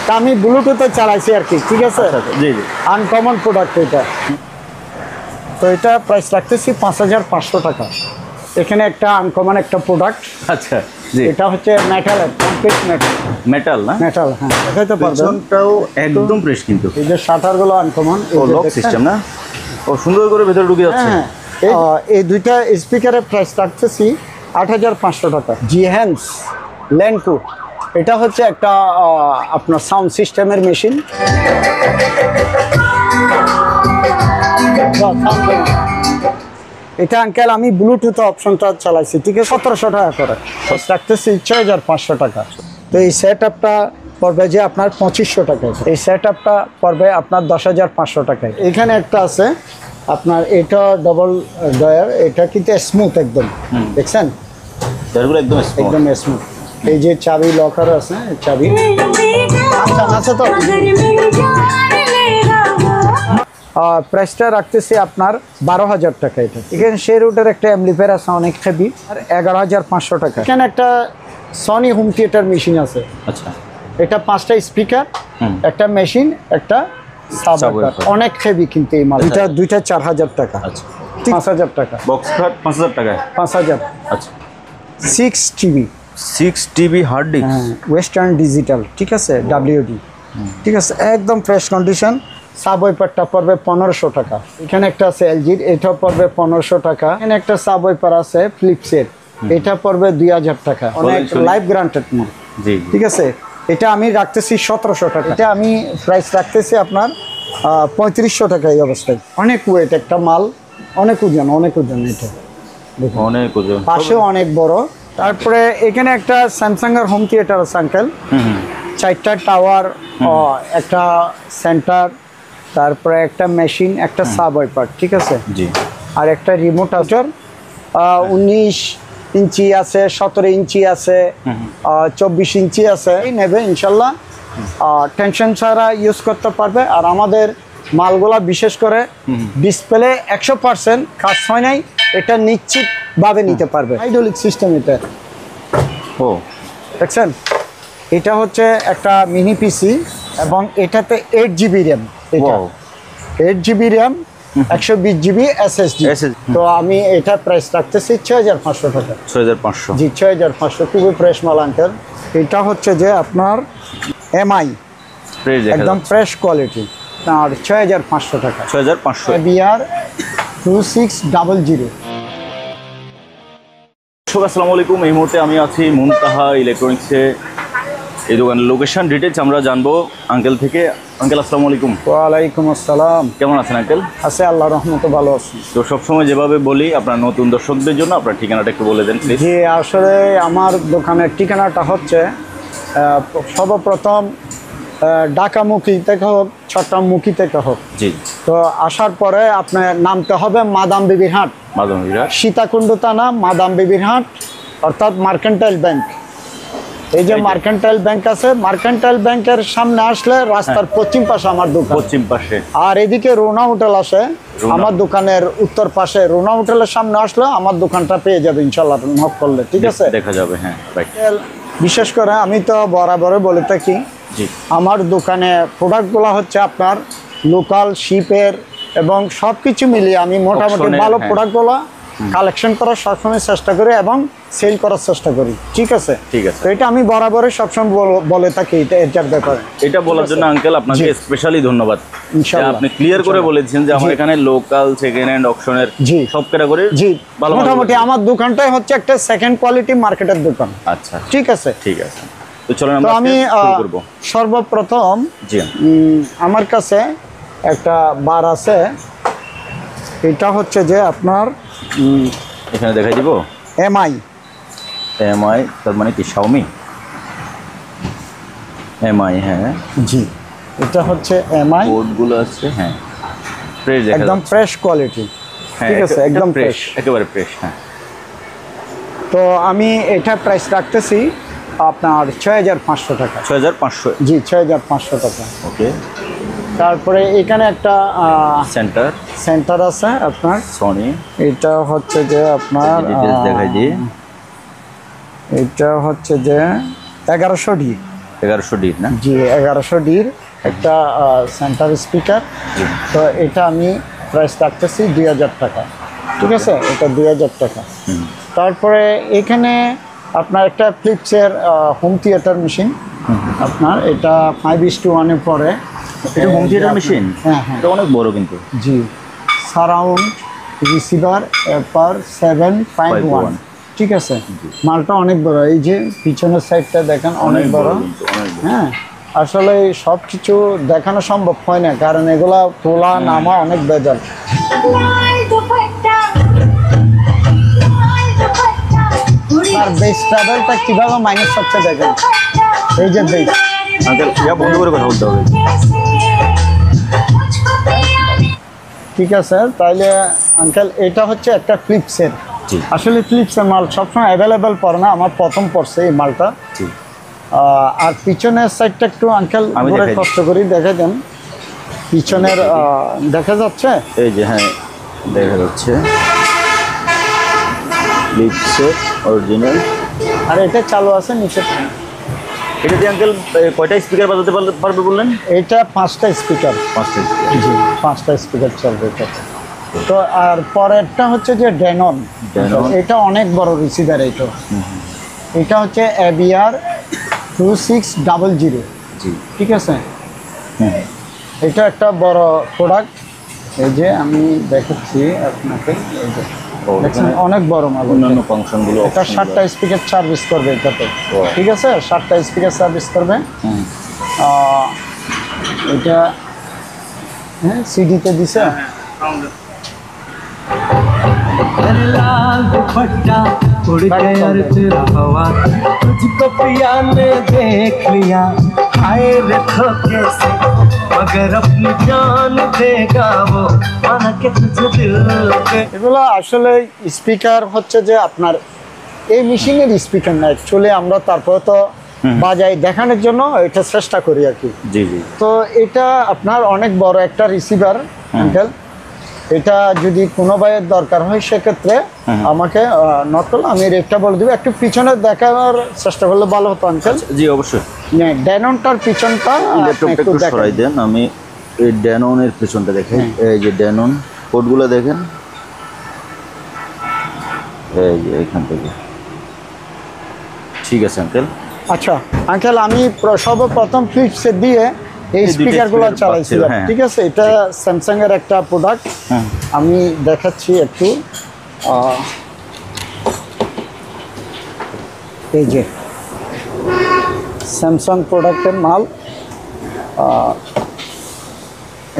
তা আমি ব্লুটুথে চালাইছি আর কি, ঠিক আছে। জি জি, আনকমন প্রোডাক্ট এটা। তো এটা প্রাইস রাখতেছি 5500 টাকা। এখানে একটা আনকমন একটা প্রোডাক্ট। আচ্ছা জি, এটা হচ্ছে মেটালের, কমপ্লিট মেটাল। মেটাল না? মেটাল, হ্যাঁ, দেখাইতে পারবেন। পেছনটাও একদম ফ্রেশ কিন্তু। এই যে শাটারগুলো আনকমন, ও লক সিস্টেম না? ও সুন্দর করে ভেতরে ঢুকে যাচ্ছে। হ্যাঁ, এই দুইটা স্পিকারের প্রাইস রাখতেছি 8500 টাকা। জিহ্যান্স ল্যান্ডকু, এটা হচ্ছে একটা আপনার সাউন্ড সিস্টেমের মেশিন। এটা আঙ্কেল আমি ব্লুটুথ অপশনটা চালাইছি, ঠিক আছে। 1700 টাকা করে রাখতেছি 6500 টাকা। তো এই সেট আপটা পড়বে যে আপনার 2500 টাকায়, এই সেট আপটা পড়বে আপনার 10500 টাকায়। এখানে একটা আছে আপনার, এটা ডবল ডয়ার, এটা কিন্তু স্মুথ একদম, দেখছেন এগুলো একদম একদম স্মুথ। এই যে চাবি লকার আছে, চাবি আছে তো। প্রাইসটা রাখতেছি আপনার 12000 টাকা। এটা এখানে শেরউডের একটা অ্যাম্পলিফায়ার আছে, অনেক হেভি, আর 11500 টাকা। এখানে একটা সনি হোম থিয়েটার মেশিন আছে। আচ্ছা, এটা 5টা স্পিকার, একটা মেশিন, একটা সাবউফার, অনেক হেভি কিন্তু এই মাল। এটা দুইটা 4000 টাকা। আচ্ছা, 5000 টাকা। বক্স খাট 5000 টাকায়। 5000। আচ্ছা, 6 TB, 6 TB hard disk, western digital, ঠিক আছে, ডাব্লিউডি, ঠিক আছে, একদম ফ্রেশ কন্ডিশন। সাবওয়েপারটা পড়বে 1500 টাকা। এখানে একটা আছে এলজির, এটা পড়বে 1500 টাকা। এখানে একটা সাবওয়েপার আছে ফিলিপসের, এটা পড়বে 2000 টাকা। অনেক লাইফ গ্রান্টেড মাল, জি ঠিক আছে। এটা আমি রাখতেছি 1700 টাকা। এটা আমি প্রাইস রাখতেছি আপনার 3500 টাকা। এই অবস্থায় অনেক ওয়েট একটা মাল, অনেক ওজন, অনেক ওজন। এটা অনেক ওজন, পাশেও অনেক বড়। তারপরে এখানে একটা স্যামসাং এর হোম থিয়েটার আছে আঙ্কেল, 4টা টাওয়ার, একটা সেন্টার, তারপরে একটা মেশিন, একটা সাবওয়েপার, ঠিক আছে, জি, আর একটা রিমোট আউটার। 19 ইঞ্চি আছে, 17 ইঞ্চি আছে, 24 ইঞ্চি আছে। এই নেবে ইনশাল্লাহ, টেনশন ছাড়া ইউজ করতে পারবে। আর আমাদের মালগুলা বিশেষ করে ডিসপ্লে 100% কাজ হয় নাই, এটা নিশ্চিতভাবে নিতে পারবে। হাইড্রোলিক সিস্টেম এটা, ও দেখছেন। এটা হচ্ছে একটা মিনি পিসি, এবং এটাতে 8 জিবি র্যাম। এটা 8 জিবি র্যাম, 120 জিবি এসএসডি। তো আমি এটা প্রাইস রাখতেছি 6500 টাকা। 6500? জি, 6500, খুবই ফ্রেশ মাল আঙ্কেল। এটা হচ্ছে যে আপনার এমআই, একদম ফ্রেশ কোয়ালিটি, আর 6500 টাকা। 6500 বিআর 2600। আসসালামু আলাইকুম। এই মুহূর্তে আমি আছি মুনতাহা ইলেকট্রনিক্সে। এই দোকানের লোকেশন ডিটেলস আমরা জানবো আঙ্কেল থেকে। আঙ্কেল আসসালামু আলাইকুম। ওয়ালাইকুম আসসালাম। কেমন আছেন আঙ্কেল? আছে, আল্লাহর রহমতে ভালো আছি। তো সবসময় যেভাবে বলি, আপনার নতুন দর্শকদের জন্য আপনার ঠিকানাটা একটু বলে দেন প্লিজ। জি, আসলে আমার দোকানের ঠিকানাটা হচ্ছে সর্বপ্রথম ঢাকামুখী থেকে হোক, চট্টগ্রামমুখী থেকে হোক, জি, তো আসার পরে আপনার নামতে হবে মাদাম বিবির হাট, সীতাকুণ্ড থানা, মাদাম বিবির হাট, অর্থাৎ মার্কেন্টাইল ব্যাংক। এই যে মার্কেন্টাইল ব্যাংক আছে, মার্কেন্টাইল ব্যাংকের সামনে আসলে রাস্তার পশ্চিম পাশে আমার দোকান, পশ্চিম পাশে। আর এদিকে রোনা হোটেল আছে, আমার দোকানের উত্তর পাশে। রোনা হোটেলের সামনে আসলে আমার দোকানটা পেয়ে যাবে ইনশাল্লাহ, নক করলে, ঠিক আছে, দেখা যাবে। হ্যাঁ, বিশেষ করে আমি তো বরাবর বলে থাকি, আমার দোকানে প্রোডাক্টগুলো হচ্ছে আপনার লোকাল শিপের, এবং সব কিছু মিলিয়ে আমি মোটামুটি ভালো প্রোডাক্টগুলো কালেকশন করার সবসময় চেষ্টা করি এবং সেল করার চেষ্টা করি, ঠিক আছে। ঠিক আছে, তো এটা আমি বরাবরই সবসময় বলে থাকি এটার ব্যাপারে। এটা বলার জন্য আঙ্কেল আপনাকে স্পেশালি ধন্যবাদ। ইনশাআল্লাহ আপনি ক্লিয়ার করে বলেছেন যে আমার এখানে লোকাল, সেকেন্ড হ্যান্ড, অকশনের সব ক্যাটাগরি। জি, মোটামুটি আমার দোকানটাই হচ্ছে একটা সেকেন্ড কোয়ালিটি মার্কেটের দোকান। আচ্ছা, ঠিক আছে, ঠিক আছে। তো চলেন আমরা আমি শুরু করব। সর্বপ্রথম জি, আমার কাছে একটা বার আছে, এটা হচ্ছে যে আপনার এখানে দেখাই দিব এমআই। এমআই তার মানে কি? Xiaomi MI. হ্যাঁ জি, এটা হচ্ছে এমআই, কোডগুলো আছে। হ্যাঁ, ফ্রেশ, একদম ফ্রেশ কোয়ালিটি, ঠিক আছে, একদম ফ্রেশ, একেবারে ফ্রেশ। হ্যাঁ, তো আমি এটা প্রাইস রাখতেছি আপনার 6500 টাকা। 6500? জি, 6500 টাকা। ওকে। তারপরে এখানে একটা সেন্টার আছে আপনার সনি, এটা হচ্ছে যে আপনার দেখাই দিই, এটা হচ্ছে যে 1100 ডি। 1100 ডির না? জি 1100 ডির একটা সেন্টার স্পিকার। তো এটা আমি প্রাইস রাখতেছি 2000 টাকা, ঠিক আছে, এটা 2000 টাকা। তারপরে এখানে আপনার একটা ফিলিপসের হোম থিয়েটার মেশিন, আপনার এটা 5:1 পরে। এটা হোম থিয়েটার মেশিন? হ্যাঁ হ্যাঁ, এটা অনেক বড় কিন্তু। জি, সারাউন্ড রিসিভার এপার 7.1, ঠিক আছে। মালটা অনেক বড়, এই যে পিছনের সাইডটা দেখেন অনেক বড়। কিন্তু, অনেক বড়। হ্যাঁ, আসলে সব কিছু দেখানো সম্ভব হয় না, কারণ এগুলা তোলা নামা অনেক বেজাল। আর বেস ট্রাভেলটা কিভাবে মাইনাস হচ্ছে দেখেন, এই যে বেস। আঙ্কেল ইয়া বন্ধ করে কথা বলতে হবে। ঠিক আছে, তাইলে আঙ্কেল এটা হচ্ছে একটা ফ্লিপসের। জি। আসলে ফ্লিপসের মাল সবসময় অ্যাভেলেবেল পড়ে না, আমার প্রথম পড়ছে এই মালটা। জি। আর পিছনের সাইডটা একটু আঙ্কেল আমি ঘুরে দেখাই কষ্ট করি দেখা দেন। পিছনের দেখা যাচ্ছে, এই যে হ্যাঁ দেখা যাচ্ছে ফিলিপসের অরিজিনাল। আর এটা চালু আছে নিচে। এটা দিয়ে আঙ্কেল কয়টা স্পিকার বাজাতে পারবে বললেন? এটা 5টা স্পিকার। 5টা। জি, 5টা স্পিকার চলবে এটা। তো আর পরেরটা হচ্ছে যে ড্যানন। ড্যানন। এটা অনেক বড় রিসিভার। এটা হচ্ছে ABR 2600। জি। ঠিক আছে, হুম। এটা একটা বড় প্রোডাক্ট। এই যে আমি দেখাচ্ছি আপনাকে, এই যে দেখছেন অনেক বড় মাল। অন্যান্য ফাংশনগুলো এটা 7টা স্পিকার সার্ভিস করবে এটাতে, ঠিক আছে, 7টা স্পিকার সার্ভিস করবে। এটা হ্যাঁ সিডিতে দিছে। लाल दुपट्टा उड़ गया रे तेरा हवा, तुझको पिया ने देख लिया, हाय रे धोखे से मगर अपनी जान देगा वो, माना के तुझे दिल पे। এগুলো আসলে স্পিকার হচ্ছে যে আপনার এই মেশিনের স্পিকার না, অ্যাকচুয়ালি আমরা তারপরে তো বাজাই দেখানোর জন্য এটা চেষ্টা করি আর কি। জি জি। তো এটা আপনার অনেক বড় একটা রিসিভার আঙ্কেল। এটা যদি কোনো ভাইয়ের দরকার হয় সেক্ষেত্রে আমাকে নক করলে আমি রেটটা বলে দেবো। একটু পিছনে দেখার চেষ্টা করলে ভালো হতো আঙ্কেল। জি অবশ্যই। ড্যাননটার পিছনটা ল্যাপটপটা একটু সরাই দেন, আমি এই ড্যাননের পেছনটা দেখেন। এই যে ড্যানন কোডগুলো দেখেন, এই যে এখান থেকে। ঠিক আছে আঙ্কেল। আচ্ছা আঙ্কেল, আমি সর্বপ্রথম ফ্লিপসে দিয়ে এই দুইটা স্পিকারগুলো speaker চালাইছিলাম, হ্যাঁ। ঠিক আছে। এটা স্যামসাং এর একটা প্রোডাক্ট, আমি দেখাচ্ছি একটু। এই যে স্যামসাং প্রোডাক্টের মাল,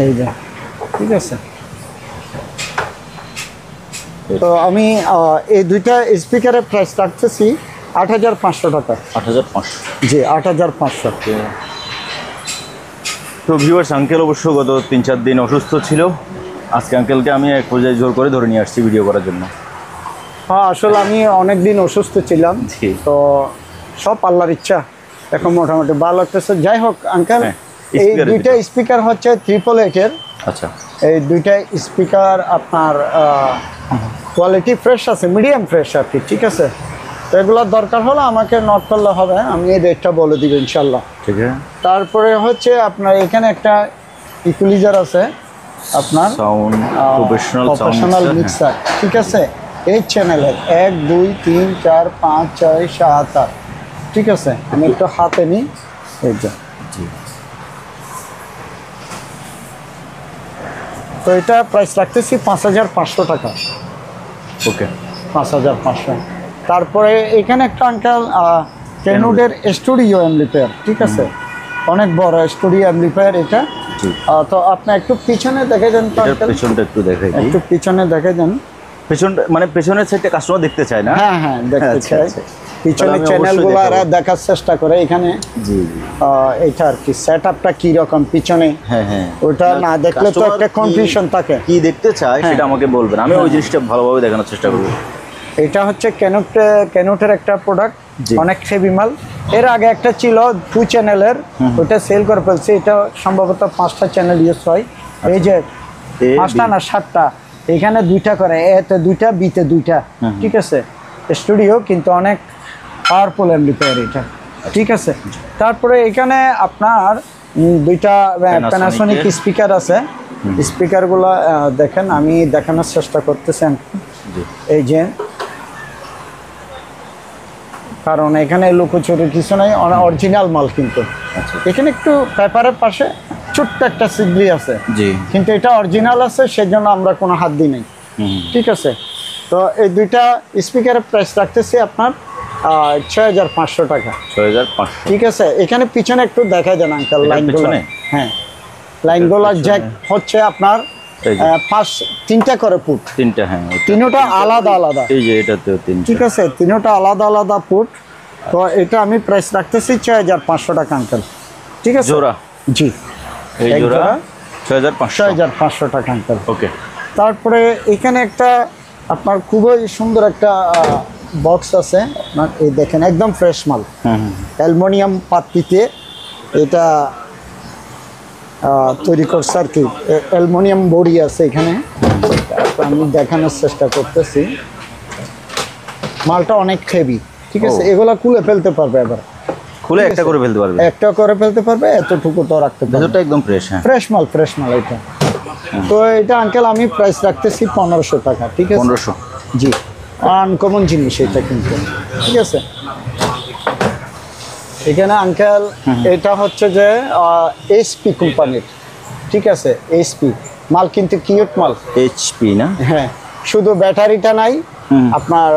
এই যে, ঠিক আছে। তো আমি এই দুইটা স্পিকারের প্রাইস রাখতেছি 8500 টাকা। 8500। জি 8500। তো ভিউয়ার্স, আঙ্কেল অবশ্য গত 3-4 দিন অসুস্থ ছিল। আজকে আঙ্কেলকে আমি এক পর্যায়ে জোর করে ধরে নিয়ে আসছি ভিডিও করার জন্য। হ্যাঁ, আসলে আমি অনেক দিন অসুস্থ ছিলাম, জি। তো সব আল্লাহর ইচ্ছা, এখন মোটামুটি ভালো লাগতেছে। যাই হোক আঙ্কেল, হ্যাঁ, এই speaker দুইটা দুইটা। স্পিকার হচ্ছে 888-এর। আচ্ছা। এই দুইটা স্পিকার আপনার কোয়ালিটি ফ্রেশ আছে, মিডিয়াম ফ্রেশ আর কি, ঠিক আছে। তো এগুলোর দরকার হলে আমাকে নক করলে হবে, আমি এই রেটটা বলে দিব ইনশাল্লাহ। ঠিক আছে। তারপরে হচ্ছে আপনার এখানে একটা ইকুয়ালাইজার আছে আপনার, সাউন্ড প্রফেশনাল মিক্সার, ঠিক আছে। এই চ্যানেলের 1 2 3 4 5 6 7 8, ঠিক আছে। আমি একটু হাতে নিই, এই যে। জি। তো এটা প্রাইস রাখতেছি 5500 টাকা। ওকে। 5500। তারপরে এখানে একটা আঙ্কেল ক্যানোডের স্টুডিও অ্যাম্পলিফায়ার, ঠিক আছে, অনেক বড় স্টুডিও অ্যাম্পলিফায়ার এটা। জি। তো আপনি একটু পিছনে দেখে দেন তো এটার আঙ্কেল, পেছনটা একটু দেখাই দিই। একটু পিছনে দেখে দেন। পেছনটা মানে পেছনের সাইডে কাস্টমার দেখতে চায় না? হ্যাঁ হ্যাঁ, দেখতে আচ্ছা, চাই। আচ্ছা। পিছনে তাহলে আমি চ্যানেলগুলো অবশ্যই এরা দেখাবো। দেখার চেষ্টা করে এখানে। জি জি। এটা আর কি সেট আপটা কীরকম পিছনে, হ্যাঁ হ্যাঁ। ওটা না দেখলে তো কাস্টমার একটা কনফিউশন থাকে। কি দেখতে চায় হ্যাঁ। সেটা আমাকে বলবেন, আমি ওই জিনিসটা ভালোভাবে দেখানোর চেষ্টা করব। এটা হচ্ছে ক্যানোটের একটা প্রোডাক্ট, জি। অনেক হেভি মাল। এর আগে একটা ছিল 2 চ্যানেলের, ওটা সেল করে ফেলছে। এটা সম্ভবত 5টা চ্যানেল ইউজ হয়। এই যে 5টা না 7টা, এখানে 2টা করে, এতে 2টা, বিতে 2টা, ঠিক আছে। স্টুডিও কিন্তু অনেক পাওয়ারফুল অ্যাম্পলিফায়ার এটা। ঠিক আছে। তারপরে এখানে আপনার দুইটা প্যানাসোনিক স্পিকার আছে। স্পিকারগুলো দেখেন, আমি দেখানোর চেষ্টা করতেছি। এই যে, কারণ এখানে লুকোচুরি কিছু নাই, অরিজিনাল মাল। কিন্তু এখানে একটু পেপারের পাশে ছোট্ট একটা সিগলি আছে, কিন্তু এটা অরিজিনাল আছে, সেজন্য আমরা কোনো হাত দিই নাই। ঠিক আছে। তো এই দুইটা স্পিকারের প্রাইস রাখতেছি আপনার 6500 টাকা। 6500। ঠিক আছে। এখানে পিছনে একটু দেখা যান আঙ্কেল লাইনগুলো। হ্যাঁ, লাইনগুলো জ্যাক হচ্ছে আপনার তিনটা করে পুট। তিনটা, হ্যাঁ, তিনটা আলাদা আলাদা। এই যে এটাতেও তিনটা। ঠিক আছে, তিনটা আলাদা আলাদা পুট। তো এটা আমি প্রাইস রাখতেছি 6500 টাকা আঙ্কেল। ঠিক আছে। জোড়া? জি, এই জোড়া 6500 টাকা আঙ্কেল। ওকে। তারপরে এখানে একটা আপনার খুবই সুন্দর একটা বক্স আছে আপনার, এই দেখেন একদম ফ্রেশ মাল, অ্যালুমিনিয়াম পাত্তিতে এটা তৈরি করছে আর কি। অ্যালুমিনিয়াম বডি আছে এখানে। আমি দেখানোর চেষ্টা করতেছি। মালটা অনেক হেভি। ঠিক আছে। এগুলা খুলে ফেলতে পারবে, এবার খুলে একটা করে ফেলতে পারবে, একটা করে ফেলতে পারবে, এতটুকু তো রাখতে পারবে। এটা একদম ফ্রেশ। হ্যাঁ, ফ্রেশ মাল এটা। তো এটা আঙ্কেল আমি প্রাইস রাখতেছি 1500 টাকা। ঠিক আছে। 1500। জি, আনকমন জিনিস এটা কিন্তু। ঠিক আছে। এখানে আঙ্কেল এটা হচ্ছে যে এইচপি কোম্পানির। ঠিক আছে, এইচপি মাল, কিন্তু কিউট মাল। এইচপি না? হ্যাঁ, শুধু ব্যাটারিটা নাই, আপনার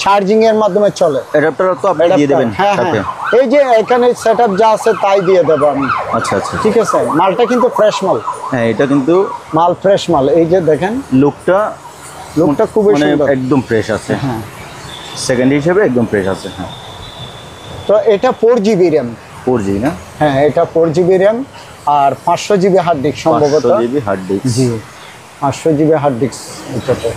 চার্জিং এর মাধ্যমে চলে। অ্যাডাপ্টার তো আপনি দিয়ে দিবেন সাথে? এই যে এখানে সেটআপ যা আছে তাই দিয়ে দেব আমি। আচ্ছা। ঠিক আছে। মালটা কিন্তু ফ্রেশ মাল। হ্যাঁ, এটা কিন্তু মাল ফ্রেশ মাল। এই যে দেখেন লুকটা খুবই সুন্দর, একদম ফ্রেশ আছে। হ্যাঁ, সেকেন্ড হিসেবে একদম ফ্রেশ আছে। হ্যাঁ। তো এটা 4GB র্যাম। 4G না? হ্যাঁ, এটা 4GB র্যাম আর 500GB হার্ড ডিস্ক সম্ভবত। 500GB hard disk. জি, 500GB হার্ড ডিস্ক এটাতে।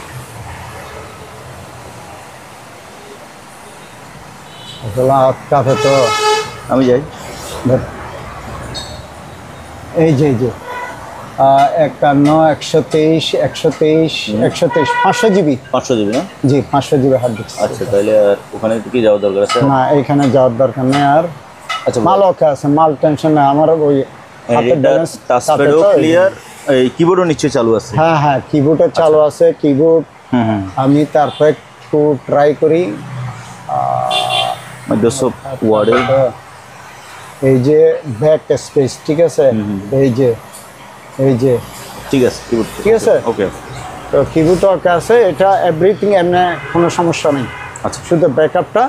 কাছে তো আমি যাই। এই যে 51 123 500GB। 500GB না? জি, 500GB হার্ড ডিস্ক। আচ্ছা, তাহলে আর ওখানে কি যাওয়ার দরকার আছে? না, এখানে যাওয়ার দরকার নেই আর। আচ্ছা, মাল ওকে আছে, মাল টেনশন নেই আমার। ওই টাচপ্যাডও ক্লিয়ার, এই কিবোর্ডও নিশ্চয়ই চালু আছে? হ্যাঁ, কিবোর্ডও চালু আছে। কিবোর্ড আমি তারপর একটু ট্রাই করি। মাইক্রোসফট ওয়ার্ডে এই যে ব্যাক স্পেস। ঠিক আছে। এই যে ঠিক আছে, কিবোর্ড ঠিক আছে। ওকে। তো কিবোর্ড ওকে আছে, এটা এভরিথিং, এমনি কোনো সমস্যা নেই। আচ্ছা, শুধু ব্যাকআপটা।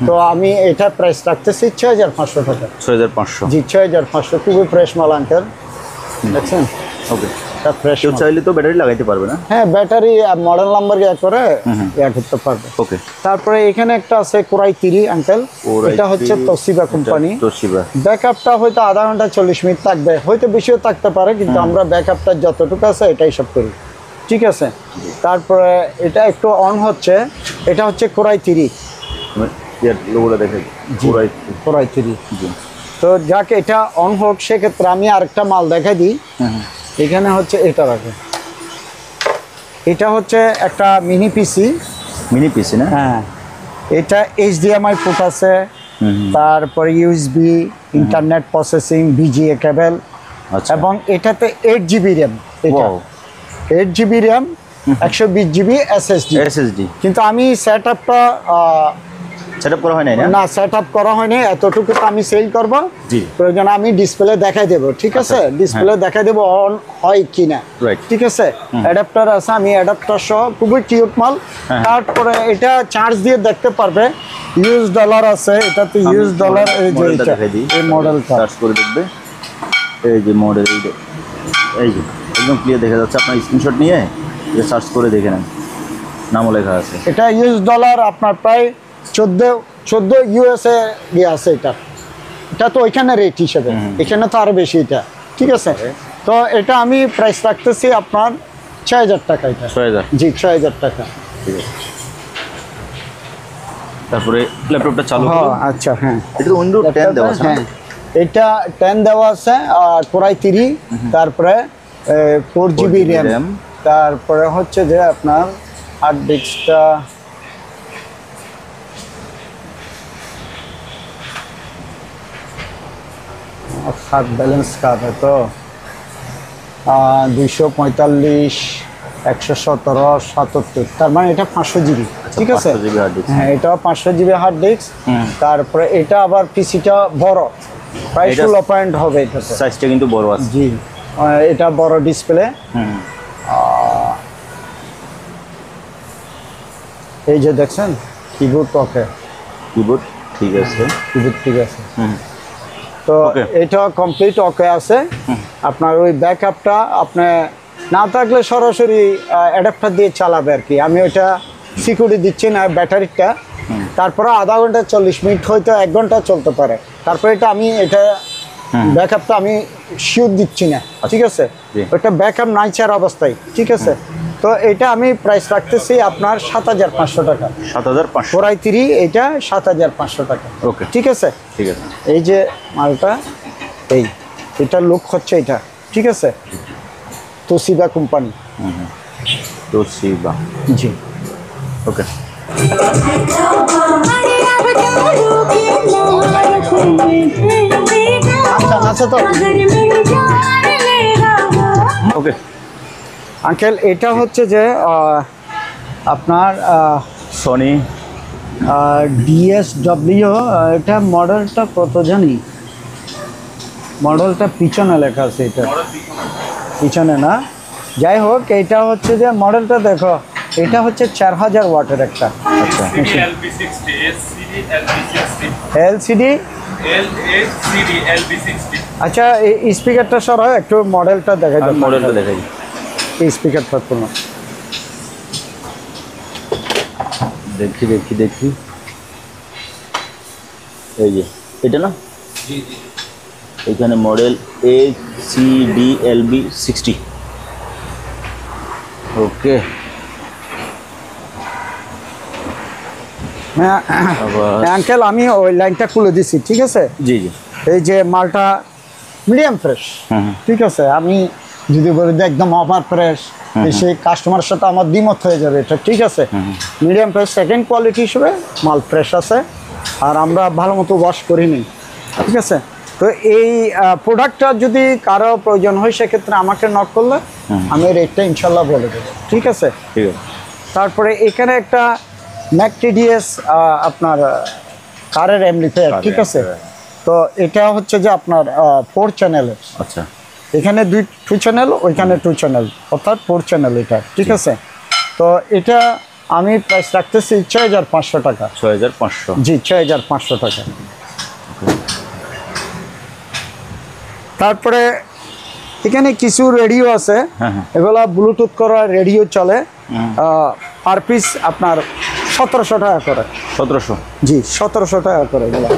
তো আমি এটা প্রাইস রাখতেছি 6500 টাকা। 6500। জি, 6500। খুবই ফ্রেশ মাল আঙ্কেল, দেখছেন? ওকে। ফ্রেশ কেউ চাইলে তো ব্যাটারি লাগাইতে পারবে না? হ্যাঁ, ব্যাটারি মডেল নাম্বার করে করতে পারবে। ওকে। তারপরে এখানে একটা আছে কোরাই 3 আঙ্কেল। এটা হচ্ছে তোশিবা কোম্পানি। তোশিবা। ব্যাকআপটা হয়তো আধা ঘন্টা 40 মিনিট থাকবে, হয়তো বেশিও থাকতে পারে, কিন্তু আমরা ব্যাকআপটা যতটুকু আছে এটাই সব করি। ঠিক আছে। তারপরে এটা একটু অন হচ্ছে, এটা হচ্ছে কোরাই 3। লোগোটা দেখে কোরাই 3। তো যাক, এটা অন হোক, সেক্ষেত্রে আমি আরেকটা মাল দেখাই দিই। এখানে হচ্ছে এটা রাখে, এটা হচ্ছে একটা মিনি পিসি। না? হ্যাঁ, এটা HDMI পোর্ট আছে, তারপরে USB, ইন্টারনেট প্রসেসিং, VGA কেবল, এবং এটাতে 8GB র্যাম। এটা 8GB র্যাম, 120GB SSD। কিন্তু আমি সেটআপ করা হয় না, সেটআপ করা হয়নি, এতটুকু তো আমি সেল করব। প্রয়োজন আমি ডিসপ্লে দেখাই দেব। ঠিক আছে। ডিসপ্লে দেখাই দেব অন হয় কিনা। ঠিক আছে। অ্যাডাপ্টার আছে, আমি অ্যাডাপ্টার সহ, খুবই কিউট মাল। তারপরে এটা চার্জ দিয়ে দেখতে পারবে। $, আছে এটাতে, $। এই মডেলটা সার্চ করে দেখবে। এই যে মডেল, এই যে একদম ক্লিয়ার দেখা যাচ্ছে। আপনার স্ক্রিনশট নিয়ে সার্চ করে দেখে নেন, নামও লেখা আছে। এটা $, আপনার প্রায় 14 USA আছে। এটা তো ওইখানে রেট হিসেবে, এখানে তো আরো বেশি এটা। ঠিক আছে। তো এটা আমি প্রাইস রাখতেছি আপনার 6000 টাকা। এটা 6000? জি, 6000 টাকা। ঠিক আছে। তারপরে ল্যাপটপটা চালু হলো। আচ্ছা, হ্যাঁ, এটা তো উইন্ডোজ 10 দেওয়া আছে। হ্যাঁ, এটা 10 দেওয়া আছে, আর কোরাই 3, তারপরে 4GB র্যাম, তারপরে হচ্ছে যে আপনার হার্ড ডিস্কটা हाथ बैलेंस का है तो 245 117 77 তার মানে এটা 500 জিবি ঠিক আছে 500 জিবি হার্ড ডিস্ক। হ্যাঁ এটা 500 জিবি হার্ড ডিস্ক তারপরে এটা আবার পিসিটা বড় প্রায় এটা 16 পয়েন্ট হবে এটাতে সাইজটা কিন্তু বড় আছে। জি এটা বড় ডিসপ্লে এই যে দেখছেন কিবোর্ড ওকে কিবোর্ড ঠিক আছে। কিবোর্ড ঠিক আছে তো এটা কমপ্লিট ওকে আছে আপনার ওই ব্যাকআপটা আপনি না থাকলে সরাসরি অ্যাডাপ্টার দিয়ে চালাবে আর কি আমি ওইটা সিকিউরিটি দিচ্ছি না ব্যাটারিটা তারপরে আধা ঘন্টা 40 মিনিট হয়তো 1 ঘন্টা চলতে পারে তারপরে এটা আমি এটা ব্যাকআপটা আমি শিওর দিচ্ছি না ঠিক আছে ওটা ব্যাকআপ নাই ছাড় অবস্থায় ঠিক আছে তো এটা আমি প্রাইস রাখতেছি আপনার 7500 টাকা 7500 4i3 এটা 7500 টাকা ওকে ঠিক আছে ঠিক আছে। এই যে মালটা এটা লুক হচ্ছে এটা ঠিক আছে তোশিবা কোম্পানি তোশিবা জি ওকে। আচ্ছা আছে তো ওকে আঙ্কেল এটা হচ্ছে যে আপনার সনি ডিএসডব্লিউ এটা মডেলটা কত জানি মডেলটা পিছনে লেখা আছে এটা পিছনে না যাই হোক এটা হচ্ছে যে মডেলটা দেখো এটা হচ্ছে 4000 ওয়াটের একটা আচ্ছা LB60 SCD LB60 LCD LACD LB60 আচ্ছা এই স্পিকারটা সরাও একটু মডেলটা দেখা যাবে মডেলটা দেখাই। এই স্পিকারটা কোনো দেখি দেখি দেখি এই যে এটা না জি জি এখানে মডেল ACD LB60 ওকে। আঙ্কেল আমি ওই লাইনটা খুলে দিছি ঠিক আছে জি জি এই যে মালটা মিডিয়াম ফ্রেশ ঠিক আছে আমি যদি বলি যে একদম ওভার ফ্রেশ সেই কাস্টমারের সাথে আমার দ্বিমত হয়ে যাবে এটা ঠিক আছে মিডিয়াম ফ্রেশ সেকেন্ড কোয়ালিটি হিসেবে মাল ফ্রেশ আছে আর আমরা ভালো মতো ওয়াশ করিনি ঠিক আছে তো এই প্রোডাক্টটা যদি কারো প্রয়োজন হয় সেক্ষেত্রে আমাকে নক করলে আমি রেটটা ইনশাল্লাহ বলে দেবো ঠিক আছে ঠিক আছে। তারপরে এখানে একটা ম্যাকটিডিএস আপনার কারের অ্যাম্পলিফায়ার ঠিক আছে তো এটা হচ্ছে যে আপনার 4 চ্যানেলের আচ্ছা এখানে 2 চ্যানেল ওইখানে 2 চ্যানেল অর্থাৎ 4 চ্যানেল এটা ঠিক আছে তো এটা আমি প্রাইস রাখতেছি 6500 টাকা 6500 জি 6500 টাকা তারপরে এখানে কিছু রেডিও আছে এগুলা ব্লুটুথ করা রেডিও চলে পার পিস আপনার 1700 টাকা করে 1700 জি 1700 টাকা করে এগুলো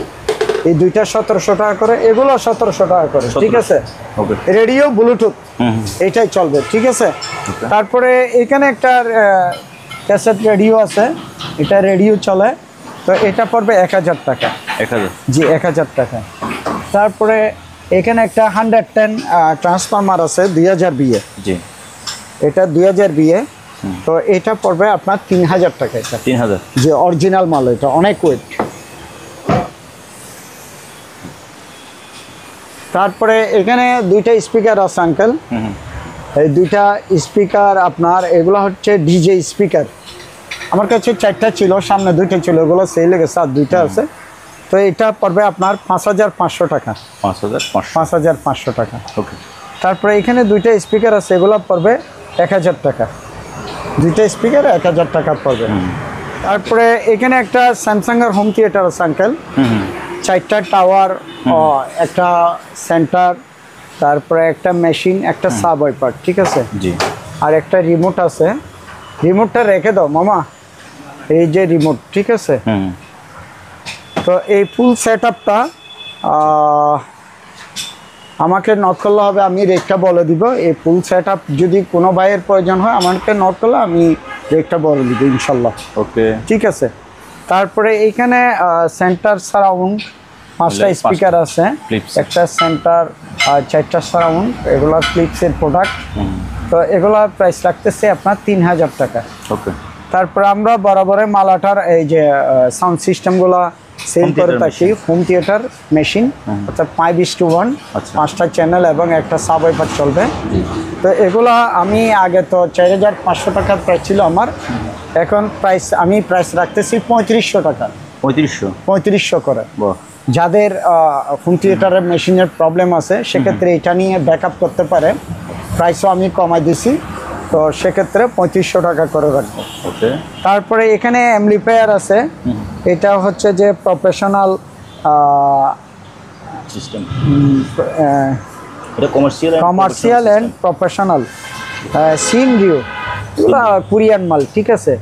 এই দুইটা 1700 টাকা করে এগুলো 1700 টাকা করে ঠিক আছে ওকে রেডিও ব্লুটুথ এটাই চলবে ঠিক আছে তারপরে এখানে একটা ক্যাসেট রেডিও আছে এটা রেডিও চলে তো এটা পড়বে 1000 টাকা 1000 জি 1000 টাকা তারপরে এখানে একটা 110 ট্রান্সফরমার আছে 2000 বিএ জি এটা 2000 বিএ তো এটা পড়বে আপনার 3000 টাকা এটা 3000 যে অরিজিনাল মাল এটা অনেক ওয়েট তারপরে এখানে দুইটা স্পিকার আছে আঙ্কেল এই দুইটা স্পিকার আপনার এগুলো হচ্ছে ডিজে স্পিকার আমার কাছে 4টা ছিল সামনে 2টা ছিল এগুলো সেই লেগেছে আর 2টা আছে তো এটা পড়বে আপনার 5500 টাকা 5500 টাকা ওকে তারপরে এখানে দুইটা স্পিকার আছে এগুলো পড়বে 1000 টাকা দুইটা স্পিকার 1000 টাকা পড়বে তারপরে এখানে একটা স্যামসাং এর হোম থিয়েটার আছে আঙ্কেল 4টা টাওয়ার একটা সেন্টার তারপরে একটা মেশিন একটা সাব ওয়াইপার ঠিক আছে জি আর একটা রিমোট আছে রিমোটটা রেখে দাও মামা এই যে রিমোট ঠিক আছে তো এই ফুল সেটআপটা আমাকে নক করলে হবে আমি রেটটা বলে দিব এই ফুল সেটআপ যদি কোনো ভাইয়ের প্রয়োজন হয় আমাকে নক করলে আমি রেটটা বলে দিব ইনশাল্লাহ ওকে ঠিক আছে তারপরে এইখানে সেন্টার সারাউন্ড 5টা স্পিকার আছে একটা সেন্টার আর 4টা সারাউন্ড এগুলো ফ্লিপসের প্রোডাক্ট তো এগুলোর প্রাইস রাখতেছে আপনার 3000 টাকা ওকে তারপরে আমরা বরাবরে মালাটার এই যে সাউন্ড সিস্টেমগুলো সেল Home করে theater থাকি হোম থিয়েটার মেশিন, অর্থাৎ 5:1, আচ্ছা। 5টা চ্যানেল এবং একটা সাব ওয়াইপার চলবে। জি তো এগুলা আমি আগে তো 4,500 টাকার প্রাইস ছিল আমার, এখন আমি প্রাইস রাখতেছি 3500 টাকা, 3500 করে। বাহ যাদের হোম থিয়েটারের মেশিনের প্রবলেম আছে সেক্ষেত্রে এটা নিয়ে ব্যাকআপ করতে পারে, প্রাইসও আমি কমাই দিছি, তো সেক্ষেত্রে 3500 টাকা করে রাখবো। ওকে তারপরে এখানে অ্যাম্পলিফায়ার আছে, এটা হচ্ছে যে প্রফেশনাল সিস্টেম, এটা কমার্শিয়াল অ্যান্ড প্রফেশনাল সিনরিও, এগুলো কোরিয়ান মাল, ঠিক আছে,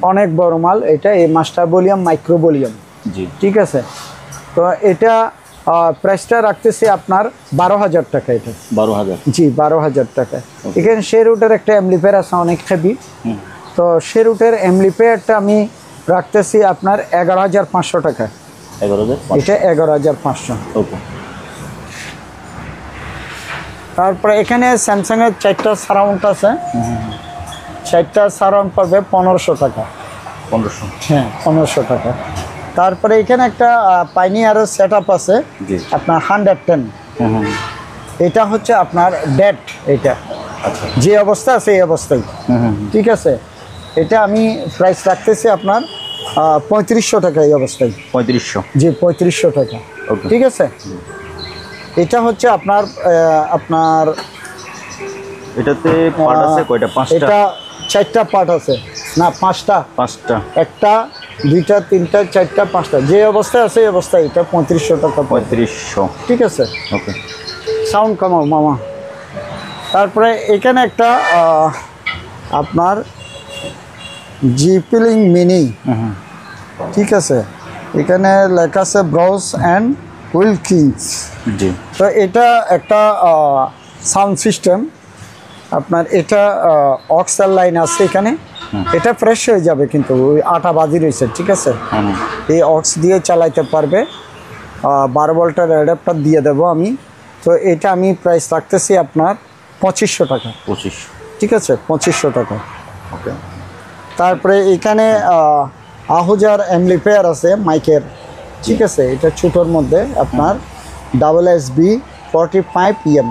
অনেক বড় মাল এটা, এই মাস্টার ভলিউম মাইক্রো ভলিউম, জি ঠিক আছে। তো এটা প্রাইসটা রাখতেছি আপনার 12,000 টাকা, এটা 12,000 জি 12,000 টাকা। এখানে শেরুটের একটা অ্যাম্পলিফায়ার আছে অনেক হেভি, তো শেরুটের অ্যাম্পলিফায়ারটা আমি রাখতেছি আপনার 11,500 টাকা, 11,000 এটা 11,500। ওকে তারপরে এখানে স্যামসাংয়ের 4টা সারাউন্ড আছে, 4টা সারাউন্ড পাবে 1500 টাকা, 1500 হ্যাঁ 1500 টাকা। তারপরে এখানে একটা পাইনিয়ারের সেট আপ আছে জি আপনার 110, এটা হচ্ছে আপনার ডেট, এটা আচ্ছা যে অবস্থা আছে এই অবস্থায়, ঠিক আছে। এটা আমি প্রাইস রাখতেছি আপনার 3500 টাকা এই অবস্থায়, 3500 জি 3500 টাকা, ওকে ঠিক আছে। এটা হচ্ছে আপনার এটাতে পার্ট আছে কয়টা? 5টা? এটা 4টা পার্ট আছে, না 5টা, 5টা, 1টা 2টা 3টা 4টা 5টা, যে অবস্থায় আছে এই অবস্থায় এটা 3500 টাকা পড়বে, 3500 ঠিক আছে। ওকে সাউন্ড কমাও মামা। তারপরে এখানে একটা আপনার জিপিলিং মিনি, ঠিক আছে, এখানে লেখা আছে ব্রাউজ অ্যান্ড উইলকিন্স, জি তো এটা একটা সাউন্ড সিস্টেম আপনার, এটা অক্সাল লাইন আছে এখানে, এটা ফ্রেশ হয়ে যাবে কিন্তু ওই 8টা বাজি রয়েছে, ঠিক আছে, এই অক্স দিয়ে চালাইতে পারবে, 12 ভোল্টের অ্যাডাপ্টার দিয়ে দেবো আমি। তো এটা আমি প্রাইস রাখতেছি আপনার 2500 টাকা, 2500 ঠিক আছে, 2500 টাকা। ওকে তারপরে এখানে আহুজার অ্যাম্পলিফায়ার আছে মাইকের, ঠিক আছে, এটা ছোটোর মধ্যে আপনার SSB 45EM,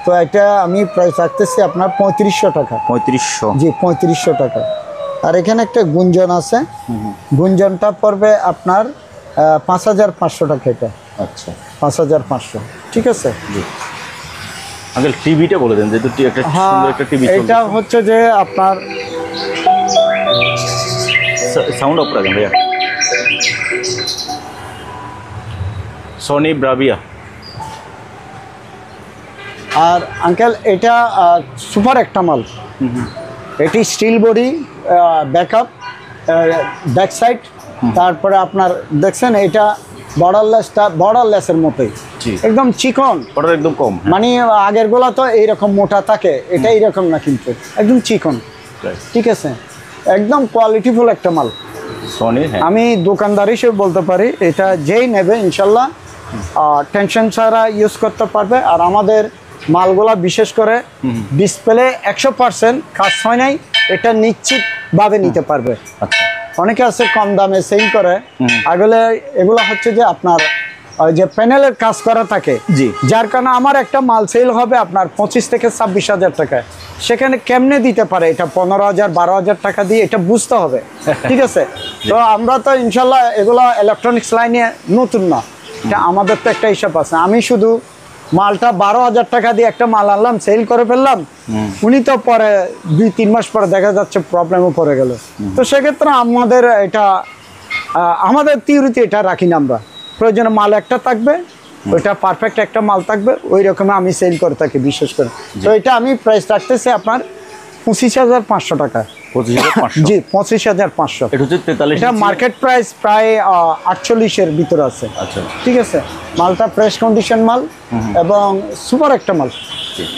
তো এটা আমি প্রাইস রাখতেছি আপনার 3500 টাকা, 3500 জি 3500 টাকা। আর এখানে একটা গুঞ্জন আছে, গুঞ্জনটা পড়বে আপনার 5500 টাকা, এটা আচ্ছা 5500, ঠিক আছে। জি আঙ্কেল টিভিটা বলে দেন, যেহেতু একটা হ্যাঁ, সুন্দর একটা টিভি এটা হচ্ছে যে আপনার সাউন্ড অফ রাখেন ভাইয়া, সনি ব্রাভিয়া। আর আঙ্কেল এটা সুপার একটা মাল, এটি steel body, backup, back side, তারপরে আপনার দেখছেন এটা বর্ডারলেসের মতোই, জি একদম চিকন, অর্ডার একদম কম, মানে আগের গুলা তো এইরকম মোটা থাকে, এটা এইরকম না কিন্তু একদম চিকন, ঠিক আছে, একদম কোয়ালিটিফুল একটা মাল। সনি, হ্যাঁ আমি দোকানদার হিসেবে বলতে পারি এটা যেই নেবে ইনশাল্লাহ টেনশন ছাড়া ইউজ করতে পারবে। আর আমাদের মালগুলা বিশেষ করে ডিসপ্লে 100% কাজ হয় নাই, এটা নিশ্চিতভাবে নিতে পারবে। আচ্ছা অনেকে আছে কম দামে সেল করে, আগলে এগুলো হচ্ছে যে আপনার ওই যে প্যানেলের কাজ করা থাকে, জি যার কারণে আমার একটা মাল সেল হবে আপনার 25 থেকে 26,000 টাকায়, সেখানে কেমনে দিতে পারে এটা 15,000 12,000 টাকা দিয়ে, এটা বুঝতে হবে, ঠিক আছে। তো আমরা তো ইনশাল্লাহ এগুলো ইলেকট্রনিক্স লাইনে নতুন না, এটা আমাদের তো একটা হিসাব আছে। আমি শুধু মালটা 12,000 টাকা দিয়ে একটা মাল আনলাম, সেল করে ফেললাম, উনি তো পরে 2-3 মাস পরে দেখা যাচ্ছে প্রবলেমও পড়ে গেল। তো সেক্ষেত্রে আমাদের এটা আমাদের থিওরিতে এটা রাখি না, আমরা প্রয়োজনে মাল একটা থাকবে, ওইটা পারফেক্ট একটা মাল থাকবে, ওই রকম আমি সেল করে থাকি বিশেষ করে। তো এটা আমি প্রাইস রাখতেছি আপনার 25,500 টাকা, 25,500 জি 25,500। এটা হচ্ছে 43, এটা মার্কেট প্রাইস প্রায় 48-এর ভিতরে আছে, আচ্ছা ঠিক আছে। মালটা ফ্রেশ কন্ডিশন মাল এবং সুপার একটা মাল,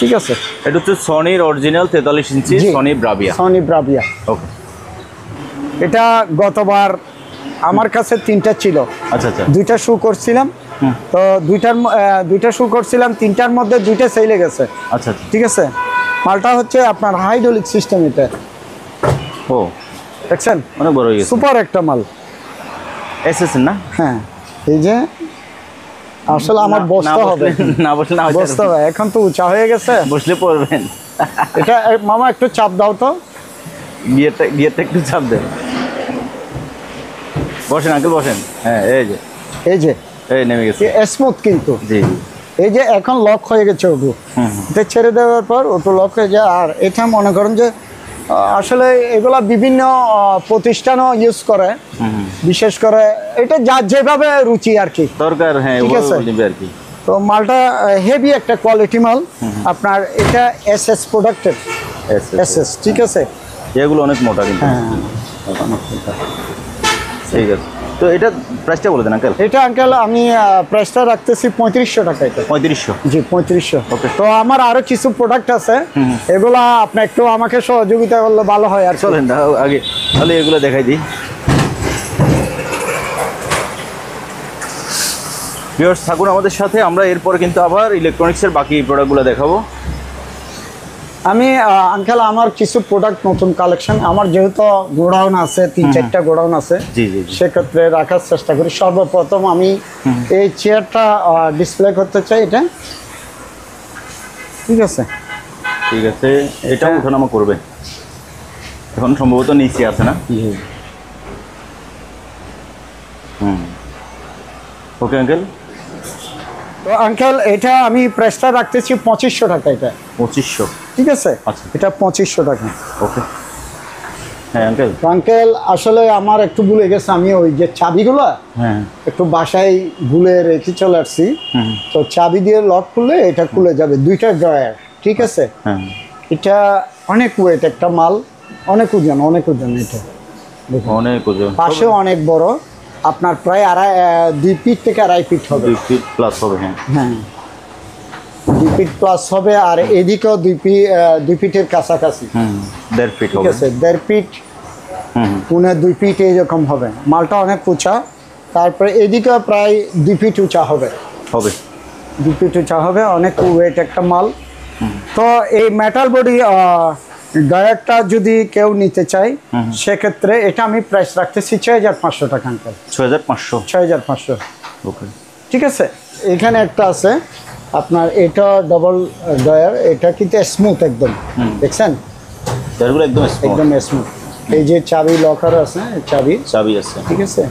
ঠিক আছে। এটা হচ্ছে সনির অরিজিনাল 43 ইঞ্চি সনি ব্রাভিয়া, সনি ব্রাভিয়া। ওকে এটা গতবার আমার কাছে 3টা ছিল, আচ্ছা আচ্ছা 2টা শু করছিলাম, তো দুইটা শু করছিলাম, 3টার মধ্যে 2টা সেলে গেছে, আচ্ছা আচ্ছা ঠিক আছে। মালটা হচ্ছে আপনার হাইড্রোলিক সিস্টেম, এটা ও দেখছেন অনেক বড় হয়ে গেছে, সুপার একটা মাল। এসএস না? হ্যাঁ এই যে আসলে আমার বসতে হবে, না বসলে না বসতে হবে, এখন তো উঁচা হয়ে গেছে, বসলে পড়বেন। এটা মামা একটু চাপ দাও তো, গিয়ারটা একটু চাপ দেন। বসেন আঙ্কেল বসেন। হ্যাঁ এই যে এই নেমে গেছে। স্মুথ কিন্তু, জি জি। এই যে এখন লক হয়ে গেছে ওটু, এটা ছেড়ে দেওয়ার পর ওটু লক হয়ে যায়। আর এটা মনে করেন যে আসলে এগুলা বিভিন্ন প্রতিষ্ঠানও ইউজ করে, বিশেষ করে এটা যার যেভাবে রুচি আর কি দরকার। হ্যাঁ ঠিক আছে। নেবে আর কি। তো মালটা হেভি একটা কোয়ালিটি মাল আপনার, এটা এসএস প্রোডাক্টের, এসএস ঠিক আছে। এগুলো অনেক মোটা কিন্তু। হ্যাঁ ঠিক আছে, তো এটা প্রাইসটা বলে দেন আঙ্কেল। এটা আঙ্কেল আমি প্রাইসটা রাখতেছি 3500 টাকা। এটা 3500? জি 3500। ওকে। তো আমার আরো কিছু প্রোডাক্ট আছে, এগুলা আপনি একটু আমাকে সহযোগিতা করলে ভালো হয় আর কি। চলেন আগে তাহলে এগুলো দেখাই দিই। ভিউয়ার্স থাকুন আমাদের সাথে, আমরা এরপরে কিন্তু আবার ইলেকট্রনিক্সের বাকি প্রোডাক্টগুলো দেখাবো। আমি আঙ্কেল আমার কিছু প্রোডাক্ট নতুন কালেকশন, আমার যেহেতু গোডাউন আছে 3-4টা গোডাউন আছে, জি জি। সেক্ষেত্রে রাখার চেষ্টা করি। সর্বপ্রথম আমি এই চেয়ারটা ডিসপ্লে করতে চাই, এটা ঠিক আছে। ঠিক আছে, এটা ওঠানামা করবে এখন সম্ভবত নিচে আছে না? Okay uncle. তো আঙ্কেল এটা আমি প্রাইসটা রাখতেছি 2500 টাকা। এটা 2500? ঠিক আছে, আচ্ছা। এটা 2500 টাকা। ওকে। হ্যাঁ আঙ্কেল। আঙ্কেল আসলে আমার একটু ভুলে গেছে, আমি ওই যে চাবিগুলো হ্যাঁ একটু বাসায় ভুলে রেখে চলে আসছি, তো চাবি দিয়ে লক খুললে এটা খুলে যাবে, 2টা ড্রয়ার ঠিক আছে। হ্যাঁ এটা অনেক ওয়েট একটা মাল, অনেক ওজন, অনেক ওজন। এটা দেখুন অনেক ওজন, পাশে অনেক বড়, আপনার প্রায় 2 ফিট থেকে 2.5 ফিট হবে। 2 ফিট প্লাস হবে। হ্যাঁ হ্যাঁ 2 ফিট প্লাস হবে, আর এদিকেও 2 ফিটের কাছাকাছি 1.5 ফিট ঠিক হবে। আছে। 1.5 ফিট পুনে 2 ফিট এরকম হবে, মালটা অনেক উঁচা। তারপরে এদিকে প্রায় 2 ফিট উঁচা হবে, 2 ফিট উঁচা হবে, অনেক ওয়েট একটা মাল। তো এই মেটাল বডি ড্রয়ারটা যদি কেউ নিতে চায় সেক্ষেত্রে এটা আমি প্রাইস রাখতেছি 6500 টাকা আঙ্কেল। 6500? 6500। ওকে ঠিক আছে। এখানে একটা আছে আপনার, এটা ডাবল ড্রয়ার, এটা কিন্তু স্মুথ একদম, দেখছেন এগুলো একদম একদম স্মুথ। এই যে চাবি লকার আছে, চাবি আছে ঠিক আছে।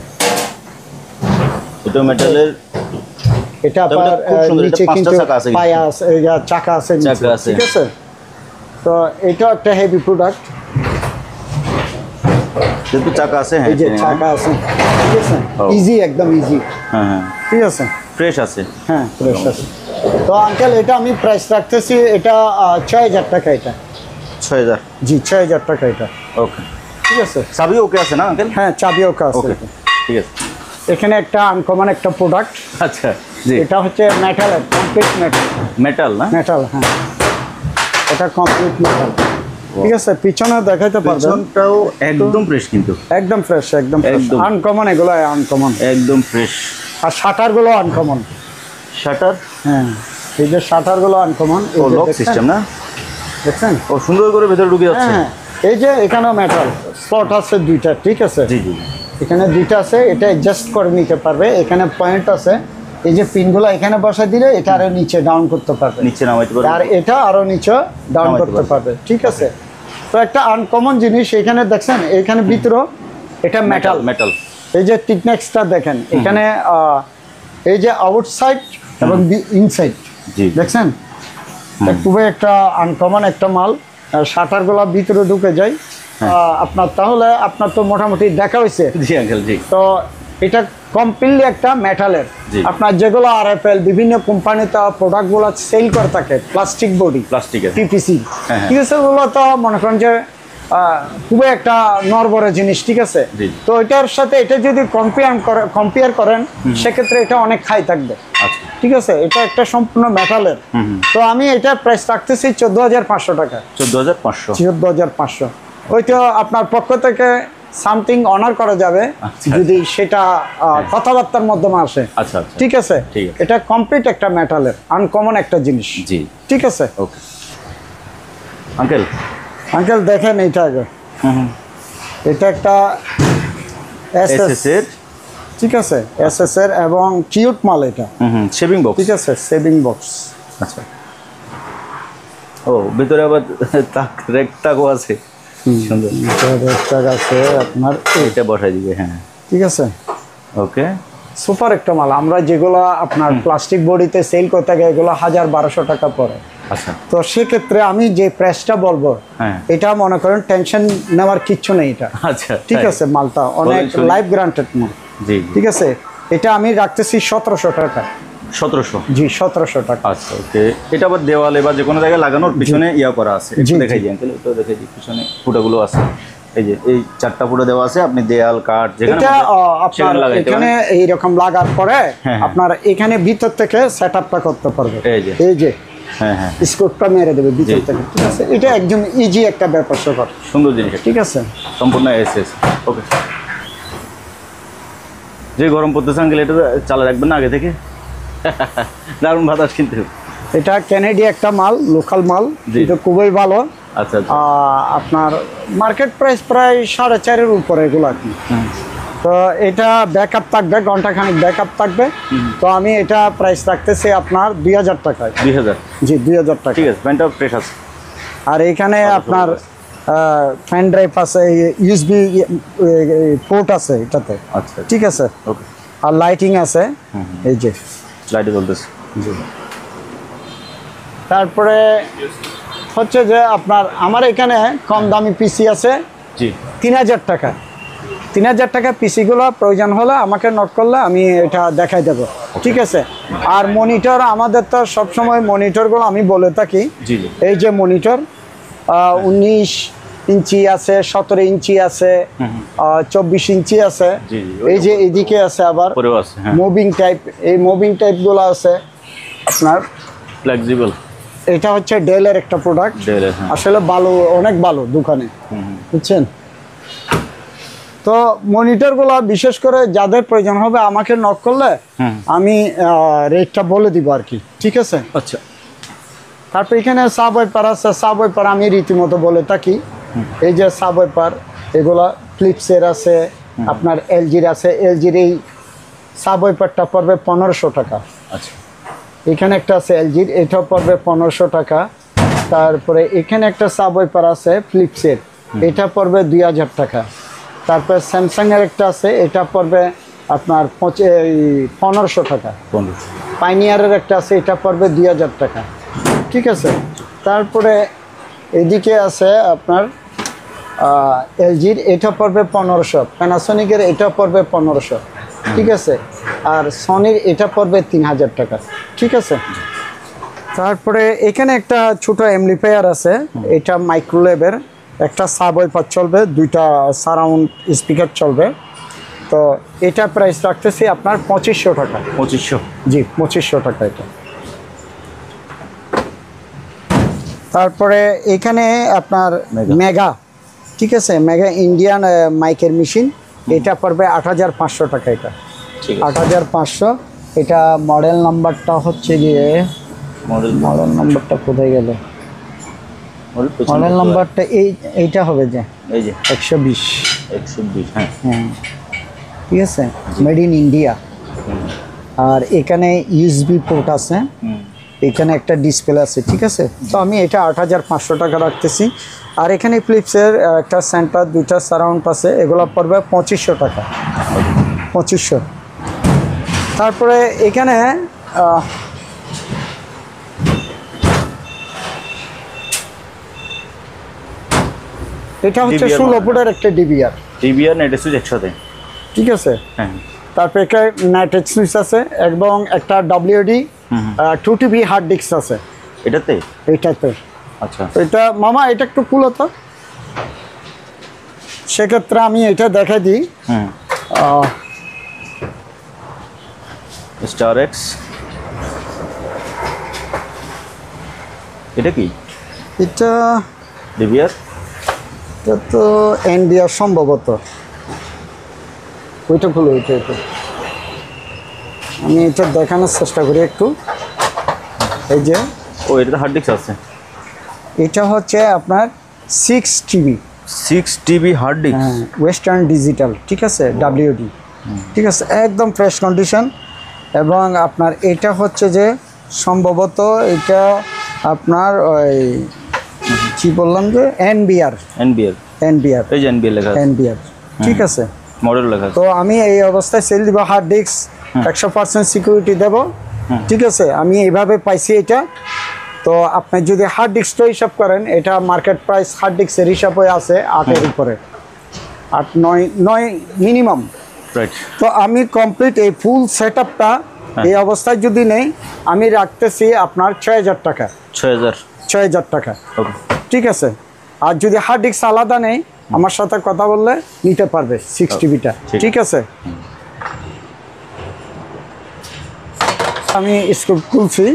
এটা মেটালের, এটা আবার খুব সুন্দর, নিচে এটা 5টা কিন্তু চাকা আছে, পায়া আছে, চাকা আছে নিচে, চাকা আছে। ঠিক আছে। তো এটা একটা হেভি প্রোডাক্ট, যেহেতু চাকা আছে। হ্যাঁ এই যে চাকা আছে, ঠিক আছে, ইজি একদম ইজি। হ্যাঁ ঠিক আছে, ফ্রেশ আছে। হ্যাঁ ফ্রেশ আছে। তো আঙ্কেল এটা আমি প্রাইস রাখতেছি, এটা 6000 টাকা। এটা 6000? জি 6000 টাকা এটা। ওকে ঠিক আছে। চাবি ওকে আছে না আঙ্কেল? হ্যাঁ চাবিও কাজ আছে। ওকে ঠিক আছে। এখানে একটা আনকমন একটা প্রোডাক্ট, আচ্ছা জি। এটা হচ্ছে মেটালের, কমপ্লিট মেটাল না? মেটাল, হ্যাঁ এটা কমপ্লিট মেটাল। ঠিক আছে, পিছনে দেখাইতে পারবেন, পিছনটাও একদম ফ্রেশ কিন্তু, একদম ফ্রেশ, একদম একদম। আনকমন, এগুলো আনকমন, একদম ফ্রেশ। আর শাটারগুলো আনকমন। শাটার? হ্যাঁ এই যে শাটারগুলো আনকমন, ও লক সিস্টেম না? দেখছেন? ও সুন্দর করে ভেতরে ঢুকে যাচ্ছে। হ্যাঁ এই যে এখানেও মেটাল স্পট আছে 2টা, ঠিক আছে। জি জি। এখানে 2টা আছে, এটা অ্যাডজাস্ট করে নিতে পারবে। এখানে পয়েন্ট আছে, এই যে পিনগুলো এখানে বসা দিলে এটা আরো নিচে ডাউন করতে পারবে, নিচে নামাইতে পারবে, আর এটা আরো নিচে ডাউন নামাইতে করতে পারবে। পারবে, ঠিক আছে। তো একটা আনকমন জিনিস এখানে দেখছেন, এখানে ভিতরে এটা মেটাল, মেটাল। এই যে টিকনেক্সটা দেখেন, এখানে এই যে আউটসাইড এবং ইনসাইড, জি দেখছেন, খুবই একটা আনকমন একটা মাল। শাটারগুলো ভিতরে ঢুকে যায় আপনার, তাহলে আপনার তো মোটামুটি দেখা হয়েছে। জি আঙ্কেল জি। তো এটা কমপ্লিটলি একটা মেটালের, জি। আপনার যেগুলো আরএফএল বিভিন্ন কোম্পানিতে প্রোডাক্টগুলো সেল করে থাকে, প্লাস্টিক বডি, প্লাস্টিকের পিপিসি, হ্যাঁ, হ্যাঁ। ঠিক আছে, ওগুলো তো মনে করেন যে খুবই একটা নড়বড়ে জিনিস, ঠিক আছে। জি। তো এটার সাথে এটা যদি কম্পেয়ার করেন সেক্ষেত্রে এটা অনেক হাই থাকবে, আচ্ছা ঠিক আছে। এটা একটা সম্পূর্ণ মেটালের। তো আমি এটা প্রাইস রাখতেছি 14500 টাকা। 14500? 14500। ওইটা আপনার পক্ষ থেকে সামথিং অনার করা যাবে আচ্ছা। যদি সেটা কথাবার্তার মাধ্যমে আসে। আচ্ছা আচ্ছা ঠিক আছে, ঠিক আছে। এটা কমপ্লিট একটা মেটালের আনকমন একটা জিনিস। জি ঠিক আছে। Okay uncle. আঙ্কেল দেখেন এইটা আগে, এটা একটা এসএস এর ঠিক আছে এসএস এর এবং কিউট মাল এটা। Shaving box. ঠিক আছে সেভিং বক্স। আচ্ছা ও ভিতরে আবার রেক টাকও আছে সুন্দর। এটা আছে আপনার এটা বসাই দিবে হ্যাঁ ঠিক আছে ওকে। সুপার একটা মাল আমরা যেগুলো আপনার প্লাস্টিক বডিতে সেল করতে গেলে এগুলো 1000-1200 টাকা পড়ে। আচ্ছা তো সেক্ষেত্রে আমি যে প্রাইসটা বলবো হ্যাঁ এটা মনে করেন টেনশন নেওয়ার কিচ্ছু নেই এটা। আচ্ছা ঠিক আছে মালটা অনেক লাইফ গ্যারান্টেড মাল। জি ঠিক আছে এটা আমি রাখতেছি 1700 টাকা। 1700 জি 1700 টাকা। আচ্ছা ওকে। এটা আবার দেওয়ালে বা যে কোনো জায়গায় লাগানোর পিছনে ইয়া করা আছে একটু জি, দেখাই দিই আঙ্কেল একটু দেখাই দিই পিছনে ফুটাগুলো আছে এই যে এই 4টা ফুটা দেওয়া আছে আপনি দেয়াল কাঠ যেখানে এটা মধ্যে আপনার সেখানে লাগাইতে এখানে পারেন। এইরকম লাগার পরে হ্যাঁ। আপনার এখানে ভিতর থেকে সেটআপটা করতে পারবে। এই যে। এই যে হ্যাঁ হ্যাঁ স্ক্রুটা মেরে দেবে ভিতর জি। থেকে। ঠিক আছে এটা একদম ইজি একটা ব্যাপার স্যাপার। সুন্দর জিনিস এটা। ঠিক আছে সম্পূর্ণ এসএস ওকে। যে গরম পড়তেছে আঙ্কেল এটা চালা রাখবেন না আগে থেকে দারুণ বাতাস কিনতে হবে। এটা ক্যানাডি একটা মাল লোকাল মাল জি। এটা খুবই ভালো। আচ্ছা আচ্ছা আপনার মার্কেট প্রাইস প্রায় 4.5-এর উপরে এগুলো আর কি। তো এটা ব্যাকআপ থাকবে ঘন্টাখানিক ব্যাকআপ থাকবে। তো আমি এটা প্রাইস রাখতেছি আপনার 2000 টাকায়। 2000 জি 2000 টাকা। ঠিক আছে প্যান্টটা ফ্রেশ আছে। আর এখানে আপনার ফ্যান ড্রাইভ আছে ইউএসবি পোর্ট আছে এটাতে। আচ্ছা ঠিক আছে ওকে। আর লাইটিং আছে এই যে। লাইটে জ্বলতেছে তারপরে হচ্ছে যে আপনার আমার এখানে কম দামি পিসি আছে জি 3000 টাকা। 3000 টাকা পিসিগুলো প্রয়োজন হলে আমাকে নোট করলে আমি এটা দেখাই দেবো। ঠিক আছে আর মনিটর আমাদের তো সবসময় মনিটরগুলো আমি বলে থাকি জি জি এই যে মনিটর 19 ইঞ্চি আছে 17 ইঞ্চি আছে 24 ইঞ্চি আছে। জি, জি, এই যে এদিকে আছে আবার পরেও আছে হ্যাঁ মুভিং টাইপ এই মুভিং টাইপগুলো আছে আপনার। ফ্লেক্সিবল এটা হচ্ছে ডেলের একটা প্রোডাক্ট ডেলের হ্যাঁ আসলে ভালো অনেক ভালো দোকানে বুঝছেন। তো মনিটরগুলো বিশেষ করে যাদের প্রয়োজন হবে আমাকে নক করলে আমি রেটটা বলে দিব আর কি। ঠিক আছে আচ্ছা তারপর এখানে সাবওয়েপার আছে সাবওয়েপার আমি রীতিমতো বলে থাকি এই যে সাবওয়েপার এগুলা ফিলিপসের আছে আপনার এলজির আছে। এলজির এই সাবওয়েপারটা পড়বে 1500 টাকা। আচ্ছা এখানে একটা আছে এলজির এটাও পড়বে 1500 টাকা। তারপরে এখানে একটা সাবওয়েপার আছে ফিলিপসের এটা পড়বে 2000 টাকা। তারপরে স্যামসাংয়ের একটা আছে এটা পড়বে আপনার 1500 টাকা। পাইনিয়ারের একটা আছে এটা পড়বে 2000 টাকা। ঠিক আছে তারপরে এদিকে আছে আপনার এলজির এটা পড়বে 1500। প্যানাসোনিকের এটা পড়বে 1500। ঠিক আছে আর সনির এটা পড়বে 3000 টাকা। ঠিক আছে তারপরে এখানে একটা ছোট অ্যাম্পলিফায়ার আছে এটা মাইক্রোওয়েভের একটা সাবওয়েপার চলবে 2টা সারাউন্ড স্পিকার চলবে। তো এটা প্রাইস রাখতেছি আপনার 2500 টাকা। 2500 জি 2500 টাকা এটা। তারপরে এখানে আপনার মেগা ঠিক আছে মেগা ইন্ডিয়ান মাইকের মেশিন এটা পড়বে 8500 টাকা। এটা 8500। এটা মডেল নাম্বারটা হচ্ছে গিয়ে মডেল নাম্বারটা কোথায় গেল মডেল নাম্বারটা এইটা হবে যে এই যে 120 হ্যাঁ হ্যাঁ ঠিক আছে মেড ইন ইন্ডিয়া। আর এখানে ইউএসবি পোর্ট আছে এখানে একটা ডিসপ্লে আছে। ঠিক আছে তো আমি এটা 8500 টাকা রাখতেছি। আর এখানে ফিলিপসের একটা সেন্টার 2টা সারাউন্ড আছে এগুলো পড়বে 2500 টাকা। 2500। তারপরে এখানে এটা হচ্ছে 16 ফুটের একটা ডিবিআর নেটের সুইচ একসাথে। ঠিক আছে হ্যাঁ তারপরে একটা নেটের সুইচ আছে এবং একটা ডব্লিউডি 2TB হার্ড ডিস্ক আছে এটাতে এইটাতে। আচ্ছা এটা মামা এটা একটু খুলো তো সেক্ষেত্রে আমি এটা দেখাই দিই। স্টার এক্স এটা কি এটা ডিবিআর এটা তো এনডিআর সম্ভবত ওইটা খুলো ওইটা আমি এটা দেখানোর চেষ্টা করি একটু। এই যে ও এটাতে হার্ড ডিস্ক আছে এটা হচ্ছে আপনার 6TB 6TB হার্ড ডিস্ক হ্যাঁ ওয়েস্টার্ন ডিজিটাল। ঠিক আছে ডব্লিউডি ঠিক আছে, একদম ফ্রেশ কন্ডিশন। এবং আপনার এটা হচ্ছে যে সম্ভবত এটা আপনার ওই কি বললাম যে এনবিআর, এই যে এনবিআর লেখা আছে, এনবিআর, ঠিক আছে। মডেল লেখা আছে। তো আমি এই অবস্থায় সেল দিব, হার্ড ডিস্ক 100% সিকিউরিটি দেব, ঠিক আছে। আমি এইভাবে পাইছি এটা। তো আপনি যদি হার্ড ডিস্কটা হিসাব করেন, এটা মার্কেট প্রাইস হার্ড ডিস্কের হিসাবে আছে 8-এর উপরে, 8-9 মিনিমাম। রাইট। তো আমি কমপ্লিট এই ফুল সেট আপটা এই অবস্থায় যদি নেই, আমি রাখতেছি আপনার 6,000 টাকা। 6,000 টাকা, ওকে, ঠিক আছে। আর যদি হার্ড ডিস্ক আলাদা নেই, আমার সাথে কথা বললে নিতে পারবে 6TBটা, ঠিক আছে। আমি স্ক্রু খুলছি,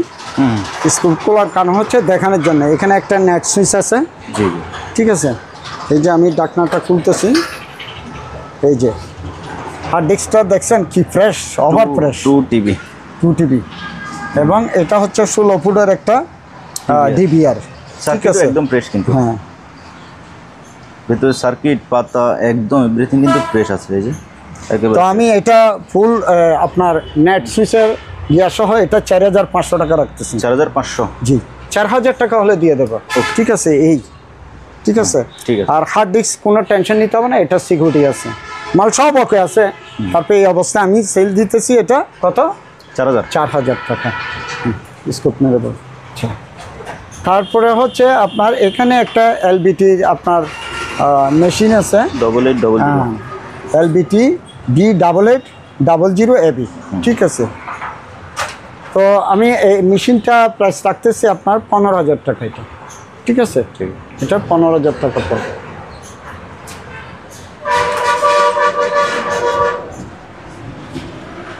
স্ক্রু খোলার কারণ হচ্ছে দেখানোর জন্য। এখানে একটা নেট সুইচ আছে, জি, ঠিক আছে। এই যে আমি ডাকনাটা খুলতেছি, এই যে হার্ড ডিস্কটা দেখছেন কি ফ্রেশ, ওভার ফ্রেশ, 2TB। এবং এটা হচ্ছে 16 ফুটের একটা ডিবিআর, ঠিক আছে, একদম ফ্রেশ কিন্তু। হ্যাঁ, ভিতরে সার্কিট পাতা একদম এভরিথিং কিন্তু ফ্রেশ আছে, এই যে একেবারে। তো আমি এটা ফুল আপনার নেট সুইচের ইয়া সহ এটা 4,500 টাকা রাখতেছি। 4,500? জি, 4,000 টাকা হলে দিয়ে দেবো, ঠিক আছে। এই ঠিক আছে, ঠিক আছে। আর হার্ড ডিস্ক কোনো টেনশন নিতে হবে না, এটা সিকিউরিটি আছে, মাল সব ওকে আছে। তারপরে এই অবস্থায় আমি সেল দিতেছি এটা কত, 4,000 টাকা। স্কোপ মেরে দেবো। তারপরে হচ্ছে আপনার এখানে একটা এলবিটি আপনার মেশিন আছে, 8800, এলবিটি B8800AB, ঠিক আছে। তো আমি এই মেশিনটা প্রাইস রাখতেছি আপনার 15,000 টাকা, এটা ঠিক আছে, এটা 15,000 টাকা পড়বে।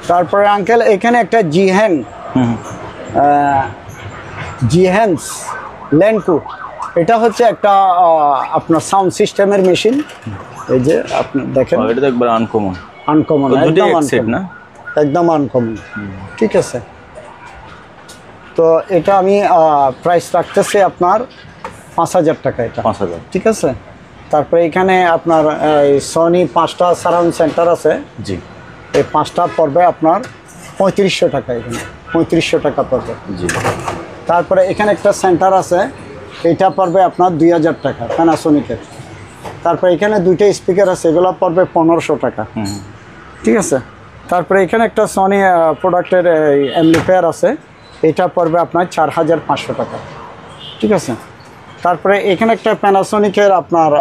তারপরে আঙ্কেল এখানে একটা জিহ্যান্স ল্যান্ডকু, এটা হচ্ছে একটা আপনার সাউন্ড সিস্টেমের মেশিন। এই যে আপনি দেখেন, এটা তো একবার আনকমন, একদম আনকমন, ঠিক আছে। তো এটা আমি প্রাইস রাখতেছি আপনার 5,000 টাকা, এটা 5,000, ঠিক আছে। তারপরে এখানে আপনার সনি 5টা সারাউন্ড সেন্টার আছে, জি, এই 5টা পড়বে আপনার 3500 টাকা, এখানে 3500 টাকা পড়বে, জি। তারপরে এখানে একটা সেন্টার আছে, এটা পড়বে আপনার 2,000 টাকা প্যানাসোনিকের। তারপরে এখানে 2টা স্পিকার আছে, এগুলো পড়বে 1500 টাকা, ঠিক আছে। তারপরে এখানে একটা সনি প্রোডাক্টের অ্যাম্পলিফায়ার আছে, এটা পড়বে আপনার 4,500 টাকা, ঠিক আছে। তারপরে এখানে একটা প্যানাসোনিকের আপনার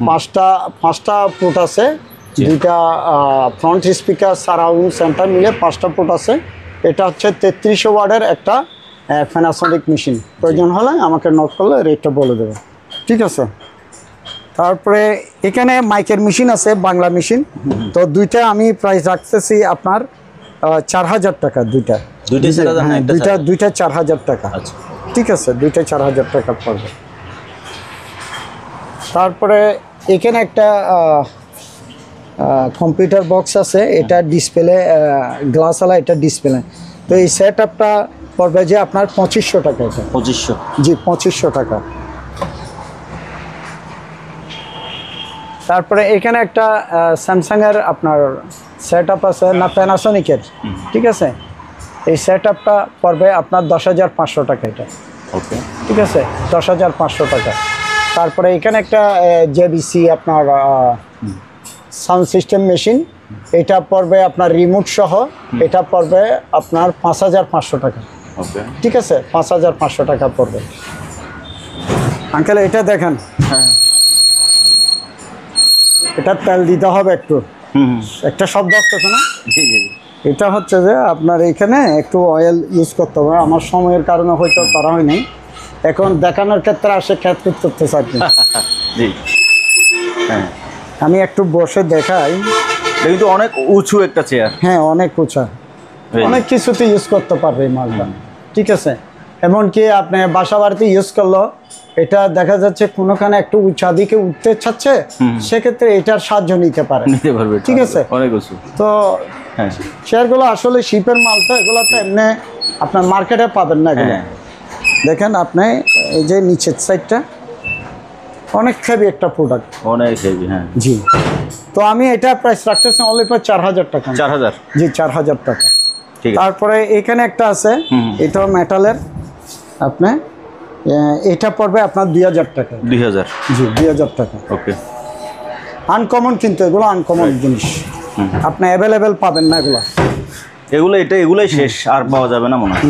5টা পোর্ট আছে, 2টা ফ্রন্ট স্পিকার সারাউন্ড সেন্টার মিলে 5টা পোর্ট আছে। এটা হচ্ছে 3300 ওয়াটের একটা প্যানাসোনিক মেশিন। প্রয়োজন হলে আমাকে নোট করলে রেটটা বলে দেবে, ঠিক আছে। তারপরে এখানে মাইকের মেশিন আছে, বাংলা মেশিন। তো 2টা আমি প্রাইস রাখতেছি আপনার 4,000 টাকা, 2টা 4,000 টাকা, ঠিক আছে, 2টা 4,000 টাকা পড়বে। তারপরে এখানে একটা কম্পিউটার বক্স আছে, এটা ডিসপ্লে গ্লাসওয়ালা, এটা ডিসপ্লে। তো এই সেট আপটা পড়বে যে আপনার 2500 টাকা, এটা 2500, জি, 2500 টাকা। তারপরে এখানে একটা স্যামসাংয়ের আপনার সেট আপ আছে, না প্যানাসোনিকের, ঠিক আছে। এই সেট আপটা পড়বে আপনার 10,500 টাকা, এটা ওকে, ঠিক আছে, 10,500 টাকা। তারপরে এখানে একটা জেবিসি আপনার সাউন্ড সিস্টেম মেশিন, এটা পড়বে আপনার রিমোট সহ, এটা পড়বে আপনার 5,500 টাকা, ওকে, ঠিক আছে, 5,500 টাকা পড়বে। আঙ্কেল এটা দেখেন, এটা তেল দিতে হবে একটু, একটা শব্দ আসতেছে না, জি, জি। এটা হচ্ছে যে আপনার এখানে একটু অয়েল ইউজ করতে হবে। আমার সময়ের কারণে হয়তো করা হয়নি, এখন দেখানোর ক্ষেত্রে আসে খ্যাত করতে চাচ্ছি, জি, হ্যাঁ। আমি একটু বসে দেখাই। কিন্তু অনেক উঁচু একটা চেয়ার, হ্যাঁ, অনেক উঁচা, অনেক কিছুতে ইউজ করতে পারবে এই মালটা, ঠিক আছে। এমনকি আপনি বাসা বাড়িতে ইউজ করলো, এটা দেখা যাচ্ছে কোনোখানে একটু উঁচা দিকে উঠতে চাচ্ছে, সেক্ষেত্রে এটার সাহায্য নিতে পারবে, ঠিক আছে, অনেক উঁচু। তো হ্যাঁ, চেয়ারগুলো আসলে শিপের মাল, তো এগুলো তো এমনি আপনার মার্কেটে পাবেন না এগুলো। দেখেন আপনি এই যে নিচের সাইডটা, অনেক হেভি একটা প্রোডাক্ট। অনেক হেভি, হ্যাঁ। জি, তো আমি এটা প্রাইস রাখতেছি অনলি ফর 4000 টাকা। 4000? জি, 4000 টাকা। ঠিক আছে। তারপরে এখানে একটা আছে, এটাও মেটালের, আপনি এটা পড়বে আপনার 2000 টাকা। 2000? জি, 2000 টাকা। ওকে। আনকমন, কিন্তু এগুলো আনকমন জিনিস, আপনি অ্যাভেলেবেল পাবেন না এগুলো। এগুলোই শেষ, আর পাওয়া যাবে না মনে হয়।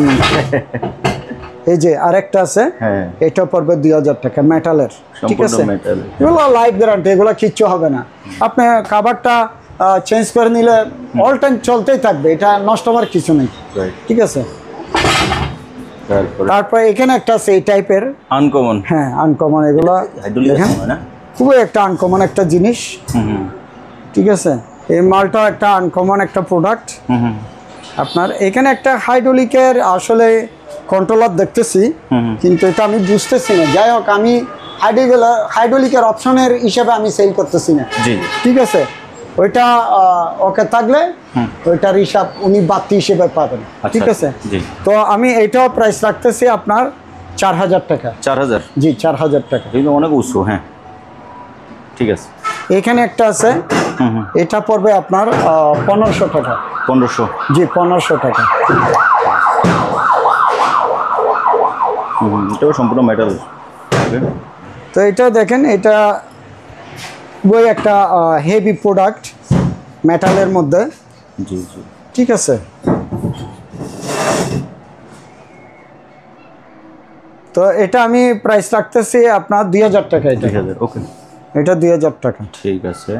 এই যে আরেকটা আছে, হ্যাঁ, এটা পড়বে 2000 টাকা, মেটালের। ঠিক আছে, মেটাল। এগুলো লাইফ গ্যারান্টি, এগুলো কিচ্ছু হবে না। আপনি কাভারটা চেঞ্জ করে নিলে অল টাইম চলতেই থাকবে, এটা নষ্ট হওয়ার কিছু নেই। ঠিক আছে, তারপরে এখানে একটা আছে এই টাইপের আনকমন। হ্যাঁ, আনকমন, এগুলো দেখেন খুবই একটা আনকমন একটা জিনিস। ঠিক আছে, এই মালটাও একটা আনকমন একটা প্রোডাক্ট। আপনার এখানে একটা হাইড্রোলিকের আসলে কন্ট্রোলার দেখতেছি, কিন্তু এটা আমি বুঝতেছি না। যাই হোক, আমি হাইড্রোলিকের অপশনের হিসেবে আমি সেল করতেছি না। ঠিক আছে, ওইটা ওকে থাকলে ওইটার হিসাব উনি বাড়তি হিসেবে পাবেন। ঠিক আছে, তো আমি এইটাও প্রাইস রাখতেছি আপনার 4000 টাকা। 4000? জি, 4000 টাকা। কিন্তু অনেক উঁচু। হ্যাঁ, ঠিক আছে। এখানে একটা আছে, এটা পড়বে আপনার 1500 টাকা। 1500? জি, 1500 টাকা। এটাও সম্পূর্ণ মেটাল। তো এটা দেখেন, এটা বই একটা হেভি প্রোডাক্ট মেটালের মধ্যে। জি জি, ঠিক আছে। তো এটা আমি প্রাইস রাখতেছি আপনার 2000 টাকা। এটা 2000? ওকে, এটা 2000 টাকা। ঠিক আছে।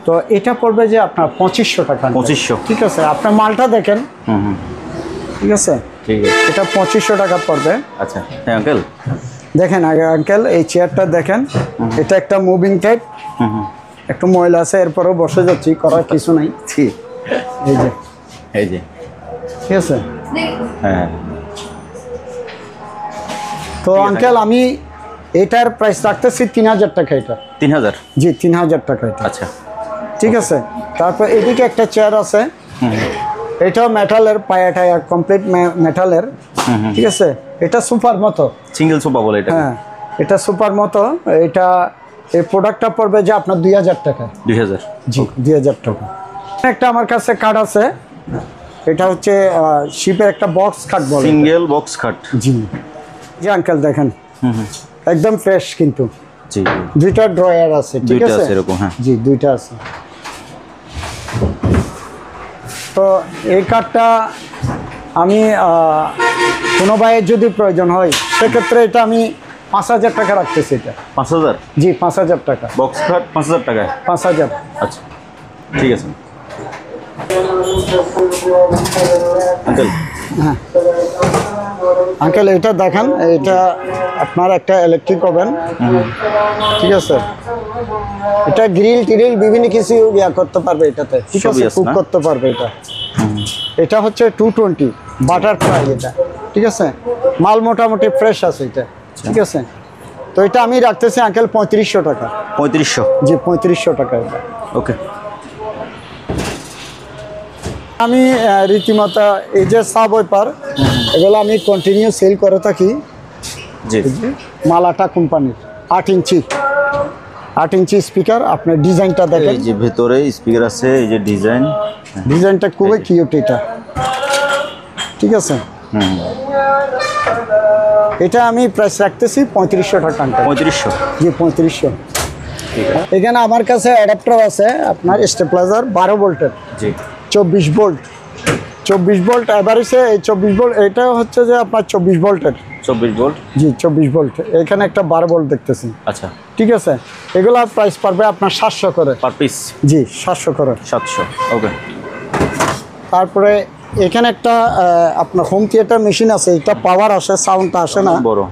তো এটা পড়বে যে আপনার 2500 টাকা। 2500? ঠিক আছে, আপনার মালটা দেখেন। ঠিক আছে, ঠিক আছে, এটা 2500 টাকা পড়বে। আচ্ছা। হ্যাঁ আঙ্কেল, দেখেন আগে আঙ্কেল এই চেয়ারটা দেখেন, এটা একটা মুভিং টাইপ, একটু ময়লা আছে, এরপরেও বসে যাচ্ছি, করার কিছু নাই। এই যে, এই যে, ঠিক আছে। হ্যাঁ, তো আঙ্কেল আমি এটার প্রাইস রাখতেছি 3000 টাকা। এটা 3000? জি, 3000 টাকা এটা। আচ্ছা, ঠিক আছে। তারপর এদিকে একটা চেয়ার আছে, এটাও মেটালের, পায়া টায়া কমপ্লিট মেটালের। ঠিক আছে, এটা সুপার মতো, সিঙ্গেল সোফা বলে এটা? হ্যাঁ, এটা সুপার মতো। এটা এই প্রোডাক্টটা পড়বে যে আপনার 2000 টাকা। 2000? জি, 2000 টাকা। একটা আমার কাছে কাঠ আছে, এটা হচ্ছে শিপের একটা বক্স খাট বলে, সিঙ্গেল বক্স খাট। জি জি আঙ্কেল দেখেন, একদম ফ্রেশ, কিন্তু জি, দুইটা ড্রয়ার আছে। ঠিক আছে, এরকম? হ্যাঁ, জি, দুইটা আছে। তো এই কাঠটা আমি কোনো ভাইয়ের যদি প্রয়োজন হয় সেক্ষেত্রে এটা আমি 5000 টাকা রাখতেছি। এটা 5000? জি, 5000 টাকা। বক্স খাট 5000 টাকায়? 5000। আচ্ছা, ঠিক আছে আঙ্কেল। হ্যাঁ আঙ্কেল, এটা দেখেন, এটা আপনার একটা ইলেকট্রিক ওভেন। ঠিক আছে, এটা গ্রিল টিরিল বিভিন্ন কিছু ইয়া করতে পারবে এটাতে। ঠিক আছে, কুক করতে পারবে এটা। এটা হচ্ছে 220 বাটারফ্লাই এটা। ঠিক আছে, মাল মোটামুটি ফ্রেশ আছে এটা। ঠিক আছে, তো এটা আমি রাখতেছি আঙ্কেল 3500 টাকা। 3500? জি, 3500 টাকা এটা। ওকে। আমি রীতিমতো এই যে সাব ওয়াইপার, এগুলো আমি কন্টিনিউ সেল করে থাকি। জি, মালাটা কোম্পানির 8 ইঞ্চি স্পিকার। আপনার ডিজাইনটা দেখেন, এই যে ভেতরে স্পিকার আছে, এই যে ডিজাইনটা খুবই কিউট এটা। ঠিক আছে, এটা আমি প্রাইস রাখতেছি 3500 টাকা। 3500? জি, 3500। এখানে আমার কাছে অ্যাডাপ্টার আছে আপনার স্টেবিলাইজার 12 ভোল্টের। জি, 24 ভোল্ট, 24 ভোল্ট এভারেজে। এই 24 ভোল্ট এটা হচ্ছে যে আপনার 24 ভোল্টের। 24 ভোল্ট? জি, 24 ভোল্ট। এখানে একটা 12 ভোল্ট দেখতেছি। আচ্ছা, ঠিক আছে, এগুলোর প্রাইস পড়বে আপনার 700 করে পার পিস? জি, 700 করে। 700? ওকে। তারপরে এখানে একটা আপনার হোম থিয়েটার মেশিন আছে, এটা পাওয়ার আসে, সাউন্ডটা আসে না বড়।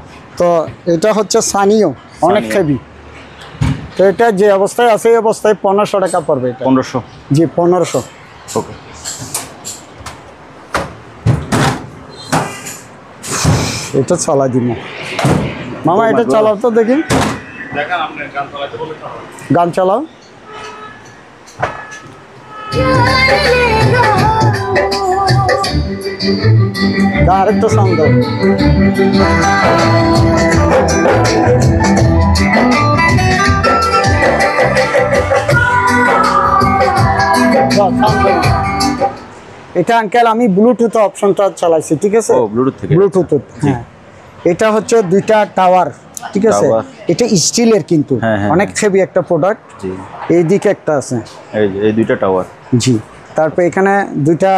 তো এটা হচ্ছে সানিও, অনেক হেভি। তো এটা যে অবস্থায় আছে এই অবস্থায় 1500 টাকা পড়বে এটা। 1500? জি, 1500। ওকে। এটা চালা দিন মামা, এটা চালাও তো দেখি। দেখেন আপনি গান চালাতে বলে চালান। গান চালাও। আরেকটা সাউন্ড দাও। এটা আঙ্কেল আমি ব্লুটুথ অপশনটা চালাইছি, ঠিক আছে? ও ব্লুটুথ থেকে। ব্লুটুথ, হ্যাঁ। এটা হচ্ছে দুইটা টাওয়ার, ঠিক আছে? টাওয়ার। এটা স্টিলের কিন্তু হ্যাঁ, হ্যাঁ, অনেক হেভি একটা প্রোডাক্ট। জি। এইদিকে একটা আছে, এই যে এই দুইটা টাওয়ার। জি। তারপর এখানে দুইটা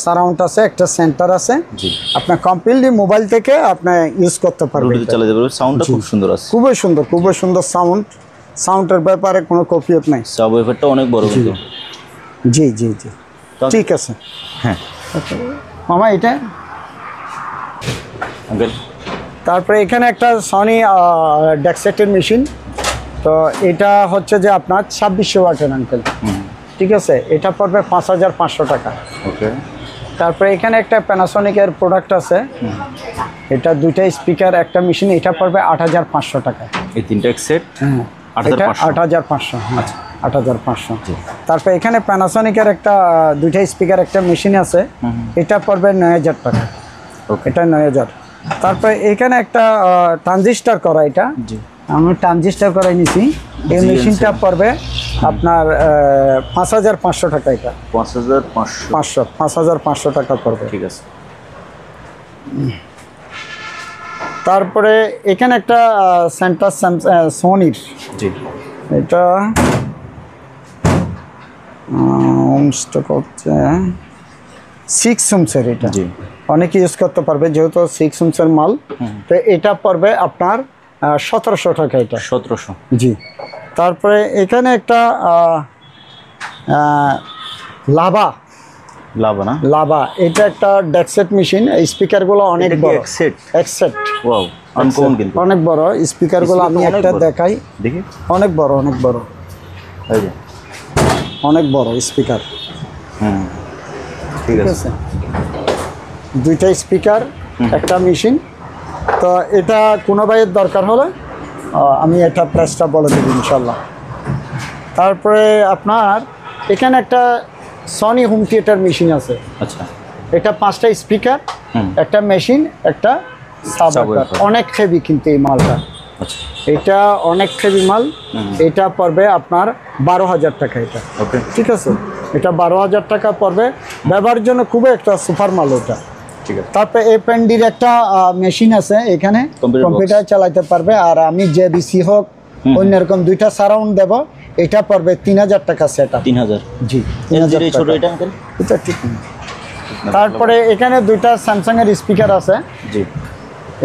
সারাউন্ড আছে, একটা সেন্টার আছে। জি। আপনার কমপ্লিটলি মোবাইল থেকে আপনি ইউজ করতে পারবেন। ব্লুটুথ চালাতে পারবে, সাউন্ডটা খুব সুন্দর আছে। খুবই সুন্দর, খুবই সুন্দর সাউন্ড। সাউন্ডের ব্যাপারে কোনো কপিয়ত নাই। সাব ওয়েফারটা অনেক বড় কিন্তু। জি জি জি, ঠিক আছে। হ্যাঁ মামা এটা। আঙ্কেল, তারপরে এখানে একটা সনি ডেক্সেটের মেশিন। তো এটা হচ্ছে যে আপনার 2600 ওয়াটের আঙ্কেল, ঠিক আছে? এটা পড়বে 5500 টাকা। ওকে। তারপরে এখানে একটা প্যানাসোনিকের প্রোডাক্ট আছে, এটা দুইটা স্পিকার একটা মেশিন, এটা পড়বে 8500 টাকা। এই তিনটা সেট হ্যাঁ, 8500, হ্যাঁ 8500। তারপর এখানে প্যানাসোনিকের একটা দুইটা স্পিকার একটা মেশিন আছে, এটা পড়বে 9000 টাকা। এটা 9000। তারপর এখানে একটা ট্রানজিস্টার করা, এটা আমি ট্রানজিস্টার করাই নিছি। এই মেশিনটা পড়বে আপনার 5500 টাকা। এটা 5500 টাকা পড়বে, ঠিক আছে। তারপরে এখানে একটা সেন্টার সোনির, জি। এটা স্টক হচ্ছে 6 ওহমসের। এটা জি। অনেকে ইউজ করতে পারবে যেহেতু 6 ওহমসের মাল। তো এটা পড়বে আপনার 1700 টাকা। এটা 1700। জি। তারপরে এখানে একটা লাভা না লাভা, এটা একটা ডেক্সেট মেশিন। স্পিকারগুলো অনেক বড়, এক্সেট। ওয়াও, আনকমন কিন্তু। অনেক বড় স্পিকারগুলো, আমি একটা দেখাই, দেখি। অনেক বড়, অনেক বড়, এই যে অনেক বড় স্পিকার। ঠিক আছে। দুইটা স্পিকার একটা মেশিন। তো এটা কোনো ভাইয়ের দরকার হলে আমি এটা প্রাইসটা বলে দেবো ইনশাল্লাহ। তারপরে আপনার এখানে একটা সনি হোম থিয়েটার মেশিন আছে। আচ্ছা। এটা 5টা স্পিকার, একটা মেশিন, একটা সাবওয়ুফার। অনেক হেভি কিন্তু এই মালটা। আচ্ছা। এটা অনেক হেভি মাল। এটা পড়বে আপনার 12000 টাকা। এটা ওকে, ঠিক আছে। এটা 12000 টাকা পড়বে। ব্যবহারের জন্য খুবই একটা সুপার মাল এটা। ঠিক আছে। তারপরে এপএনডির একটা মেশিন আছে, এখানে কম্পিউটার চালাতে পারবে। আর আমি যে বিসি হোক অন্যরকম দুইটা সারাউন্ড দেব, এটা পড়বে 3000 টাকা সেট আপ। 3000। জি, এই ছোট এটা আঙ্কেল, এটা ঠিক না। তারপরে এখানে দুইটা স্যামসাং এর স্পিকার আছে। জি।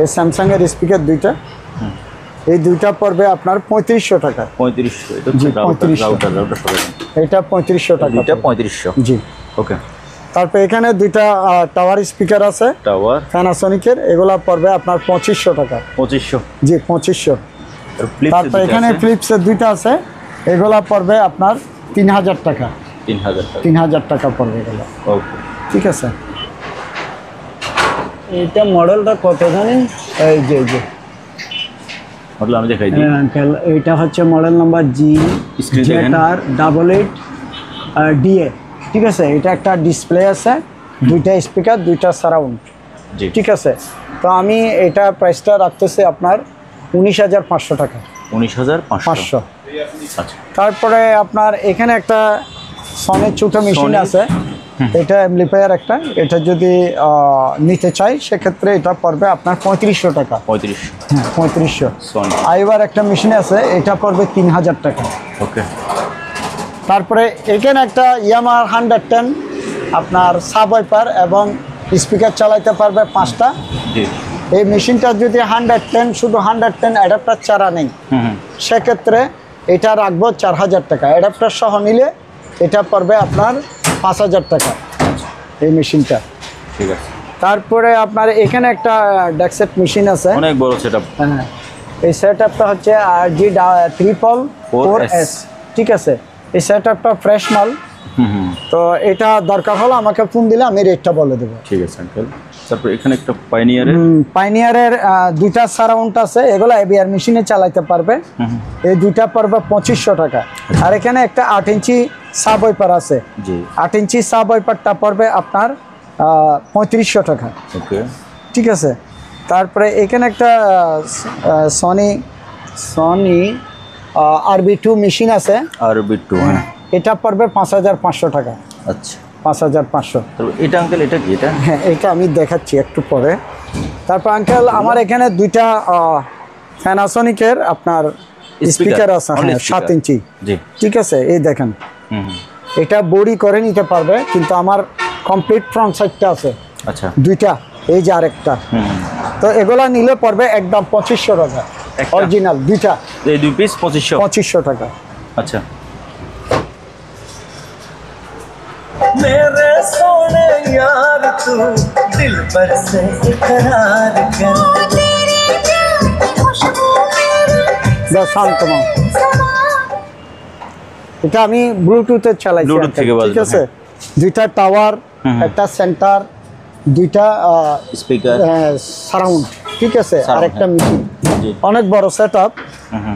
এই স্যামসাং এর স্পিকার দুইটা, এই দুইটা পড়বে আপনার 3500 টাকা। 3500। এটা জি, রাউটার 3500। সবাই। এটা 3500 টাকা। এটা 3500। জি। ওকে। তারপর এখানে দুইটা টাওয়ার স্পিকার আছে, টাওয়ার প্যানাসোনিকের। এগুলা পড়বে আপনার 2500 টাকা। 2500। জি, 2500। তারপর এখানে ফিলিপস ফিলিপসের দুইটা আছে, এগুলা পড়বে আপনার 3000 টাকা। 3000 টাকা। 3000 টাকা পড়বে এগুলো, ওকে, ঠিক আছে। এটা মডেলটা কত জানেন? এই যে মডেল আমি দেখাই দিই। আঙ্কেল, এটা হচ্ছে মডেল নাম্বার GZR88DA, ঠিক আছে। এটা একটা ডিসপ্লে আছে, দুইটা স্পিকার, দুইটা সারাউন্ড, জি। ঠিক আছে। তো আমি এটা প্রাইসটা রাখতেছি আপনার 19500 টাকা। 19500। আচ্ছা। তারপরে আপনার এখানে একটা সনির ছোটো মেশিন আছে, এটা অ্যাম্পলিফায়ার একটা। এটা যদি নিতে চাই সেক্ষেত্রে এটা পড়বে আপনার 3500 টাকা। 3500। হ্যাঁ, 3500। সনি আইবার একটা মেশিন আছে, এটা পড়বে 3000 টাকা। ওকে। তারপরে এখানে একটা ইয়ামাহা 110 আপনার সাবওয়ুফার এবং স্পিকার চালাইতে পারবে 5টা। জি। এই মেশিনটা যদি 110 শুধু 110 অ্যাডাপ্টার ছাড়া নেই, সেক্ষেত্রে এটা রাখবো 4000 টাকা। অ্যাডাপ্টার সহ নিলে এটা পড়বে আপনার 5000 টাকা এই মেশিনটা, ঠিক আছে। তারপরে আপনার এখানে একটা ডেক্সেট মেশিন আছে, অনেক বড় সেটআপ। হ্যাঁ। এই সেটআপটা হচ্ছে RG4S, ঠিক আছে। এই সেটআপটা ফ্রেশ মাল। তো এটা দরকার হলে আমাকে ফোন দিলে আমি রেটটা বলে দেবো। ঠিক আছে আঙ্কেল। তারপর এখানে একটা পাইনিয়ারের দুইটা সারাউন্ড আছে, এগুলো এবিআর মেশিনে চালাইতে পারবে। এই দুইটা পড়বে 2500 টাকা। আর এখানে একটা 8 ইঞ্চি সাবওয়ুফার আছে, জি। 8 ইঞ্চি সাবওয়ুফারটা পড়বে আপনার 3500 টাকা। ওকে, ঠিক আছে। তারপরে এখানে একটা সনি RB2 মেশিন আছে, RB2, হ্যাঁ। এটা পড়বে 5500 টাকা। আচ্ছা, 5500। এটা আঙ্কেল, এটা কি এটা? হ্যাঁ, এটা আমি দেখাচ্ছি একটু পরে। তারপর আঙ্কেল আমার এখানে দুইটা প্যানাসোনিকের আপনার স্পিকার আছে, হ্যাঁ, 7 ইঞ্চি। জি, ঠিক আছে, এই দেখেন, এটা বডি করে নিতে পারবে, কিন্তু আমার কমপ্লিট ফ্রন্ট সাইডটা আছে। আচ্ছা, দুইটা, এই যে আরেকটা। তো এগুলা নিলে পড়বে একদম 2500 টাকা, অরিজিনাল দুইটা। এই 2 পিস 2500 টাকা। আচ্ছা, मेरे सोने यार तू दिल पर से इकरार कर শান্ত মা, এটা আমি ব্লুটুথে চালাইছি, ব্লুটুথ থেকে ঠিক বাজবে, আছে। দুইটা টাওয়ার, একটা সেন্টার, দুইটা স্পিকার, সারাউন্ড, ঠিক আছে, আর একটা মিশিং, জি। অনেক বড় সেটআপ।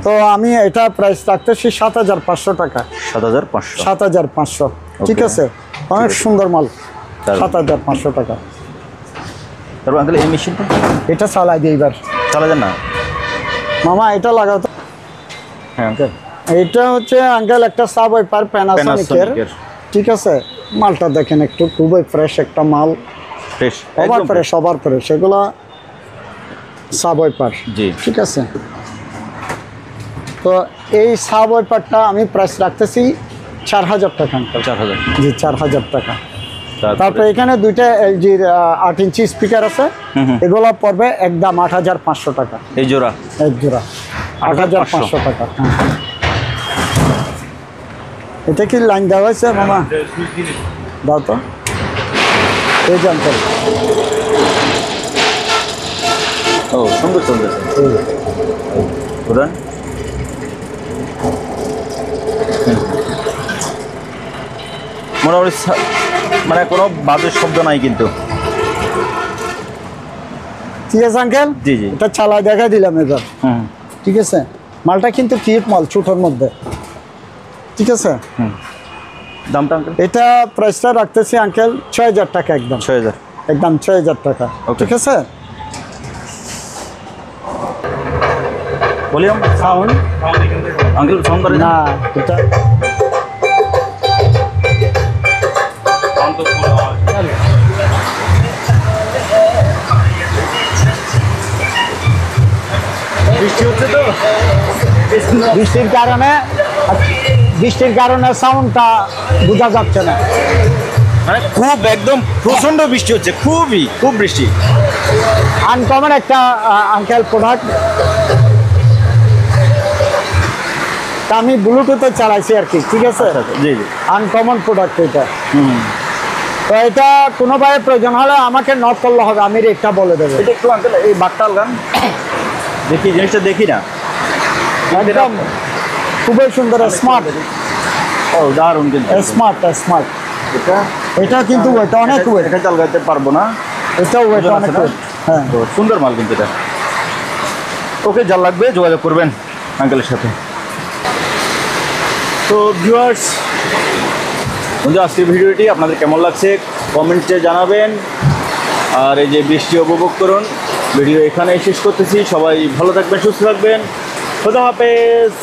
তো আমি এটা প্রাইস রাখতেছি 7500 টাকা। 7500, 7500, ঠিক Okay. আছে, অনেক সুন্দর মাল। তারপর? 7500 টাকা। তারপর আঙ্কেল এই মেশিনটা এটা চালাই দিই এবার চালা যান না? মামা, এটা লাগাও তো। হ্যাঁ আঙ্কেল, এটা হচ্ছে আঙ্কেল একটা সাব ওয়াইপার প্যানাসোনিকের, Panasonic-এর। ঠিক আছে। মালটা দেখেন একটু, খুবই ফ্রেশ একটা মাল, fresh, over fresh, over fresh, এগুলা সাব ওয়াইপার, জি। ঠিক আছে। তো এই সাব ওয়াইপারটা আমি প্রাইস রাখতেছি 4000 টাকা আঙ্কেল। 4000, জি, 4000 টাকা। তারপরে এখানে দুইটা LG-র 8 ইঞ্চি স্পিকার আছে, এগুলো পড়বে একদম 8500 টাকা এই জোড়া, এক জোড়া, 8500 টাকা। হ্যাঁ। এটা কি লাইন দেওয়া হয়েছে মামা? দাও তো, এই যে আঙ্কেল, ও সুন্দর চলতেছে। পুরান মোটামুটি মানে কোনো বাজে শব্দ নাই কিন্তু। ঠিক আছে আঙ্কেল, জি জি, এটা চালাই দেখা দিলাম এবার, ঠিক আছে। মালটা কিন্তু কিউট মাল, ছোটোর মধ্যে, ঠিক আছে। দামটা আঙ্কেল? এটা প্রাইসটা রাখতেছি আঙ্কেল 6000 টাকা, একদম 6000, একদম 6000 টাকা, Okay. ঠিক আছে। ভলিউম সাউন্ড আঙ্কেল সাউন্ড করে না, এটা বৃষ্টি হচ্ছে তো, বৃষ্টির কারণে সাউন্ডটা বোঝা যাচ্ছে না। মানে খুব একদম প্রচন্ড বৃষ্টি হচ্ছে, খুব বৃষ্টি। আনকমন একটা আঙ্কেল প্রোডাক্ট, তা আমি ব্লুটুথে চালাইছি আর কি, ঠিক আছে। জি জি, আনকমন প্রোডাক্ট এটা। তো এটা কোনোভাবে প্রয়োজন হলে আমাকে নক করলে হবে, আমি রেটটা বলে দেবো। এটা একটু আঙ্কেল এই বাটটা আলগান, দেখি জিনিসটা দেখি না। একদম খুবই সুন্দর, স্মার্ট, ও দারুণ কিন্তু স্মার্ট স্মার্ট। এটা এটা কিন্তু ওয়েটটা অনেক ওয়েট, এটা চালগাতে পারবো না, এটাও ওয়েট ওজন অনেক আছে না? ওয়েট, হ্যাঁ। তো সুন্দর মাল কিন্তু এটা। ওকে, যা লাগবে যোগাযোগ করবেন আঙ্কেলের সাথে। তো ভিউয়ার্স, বন্ধু, আজকের ভিডিওটি আপনাদের কেমন লাগছে কমেন্টে জানাবেন। আর এই যে বৃষ্টি উপভোগ করুন। ভিডিও এখানেই শেষ করতেছি। সবাই ভালো থাকবেন, সুস্থ থাকবেন। খোদা হাফেজ।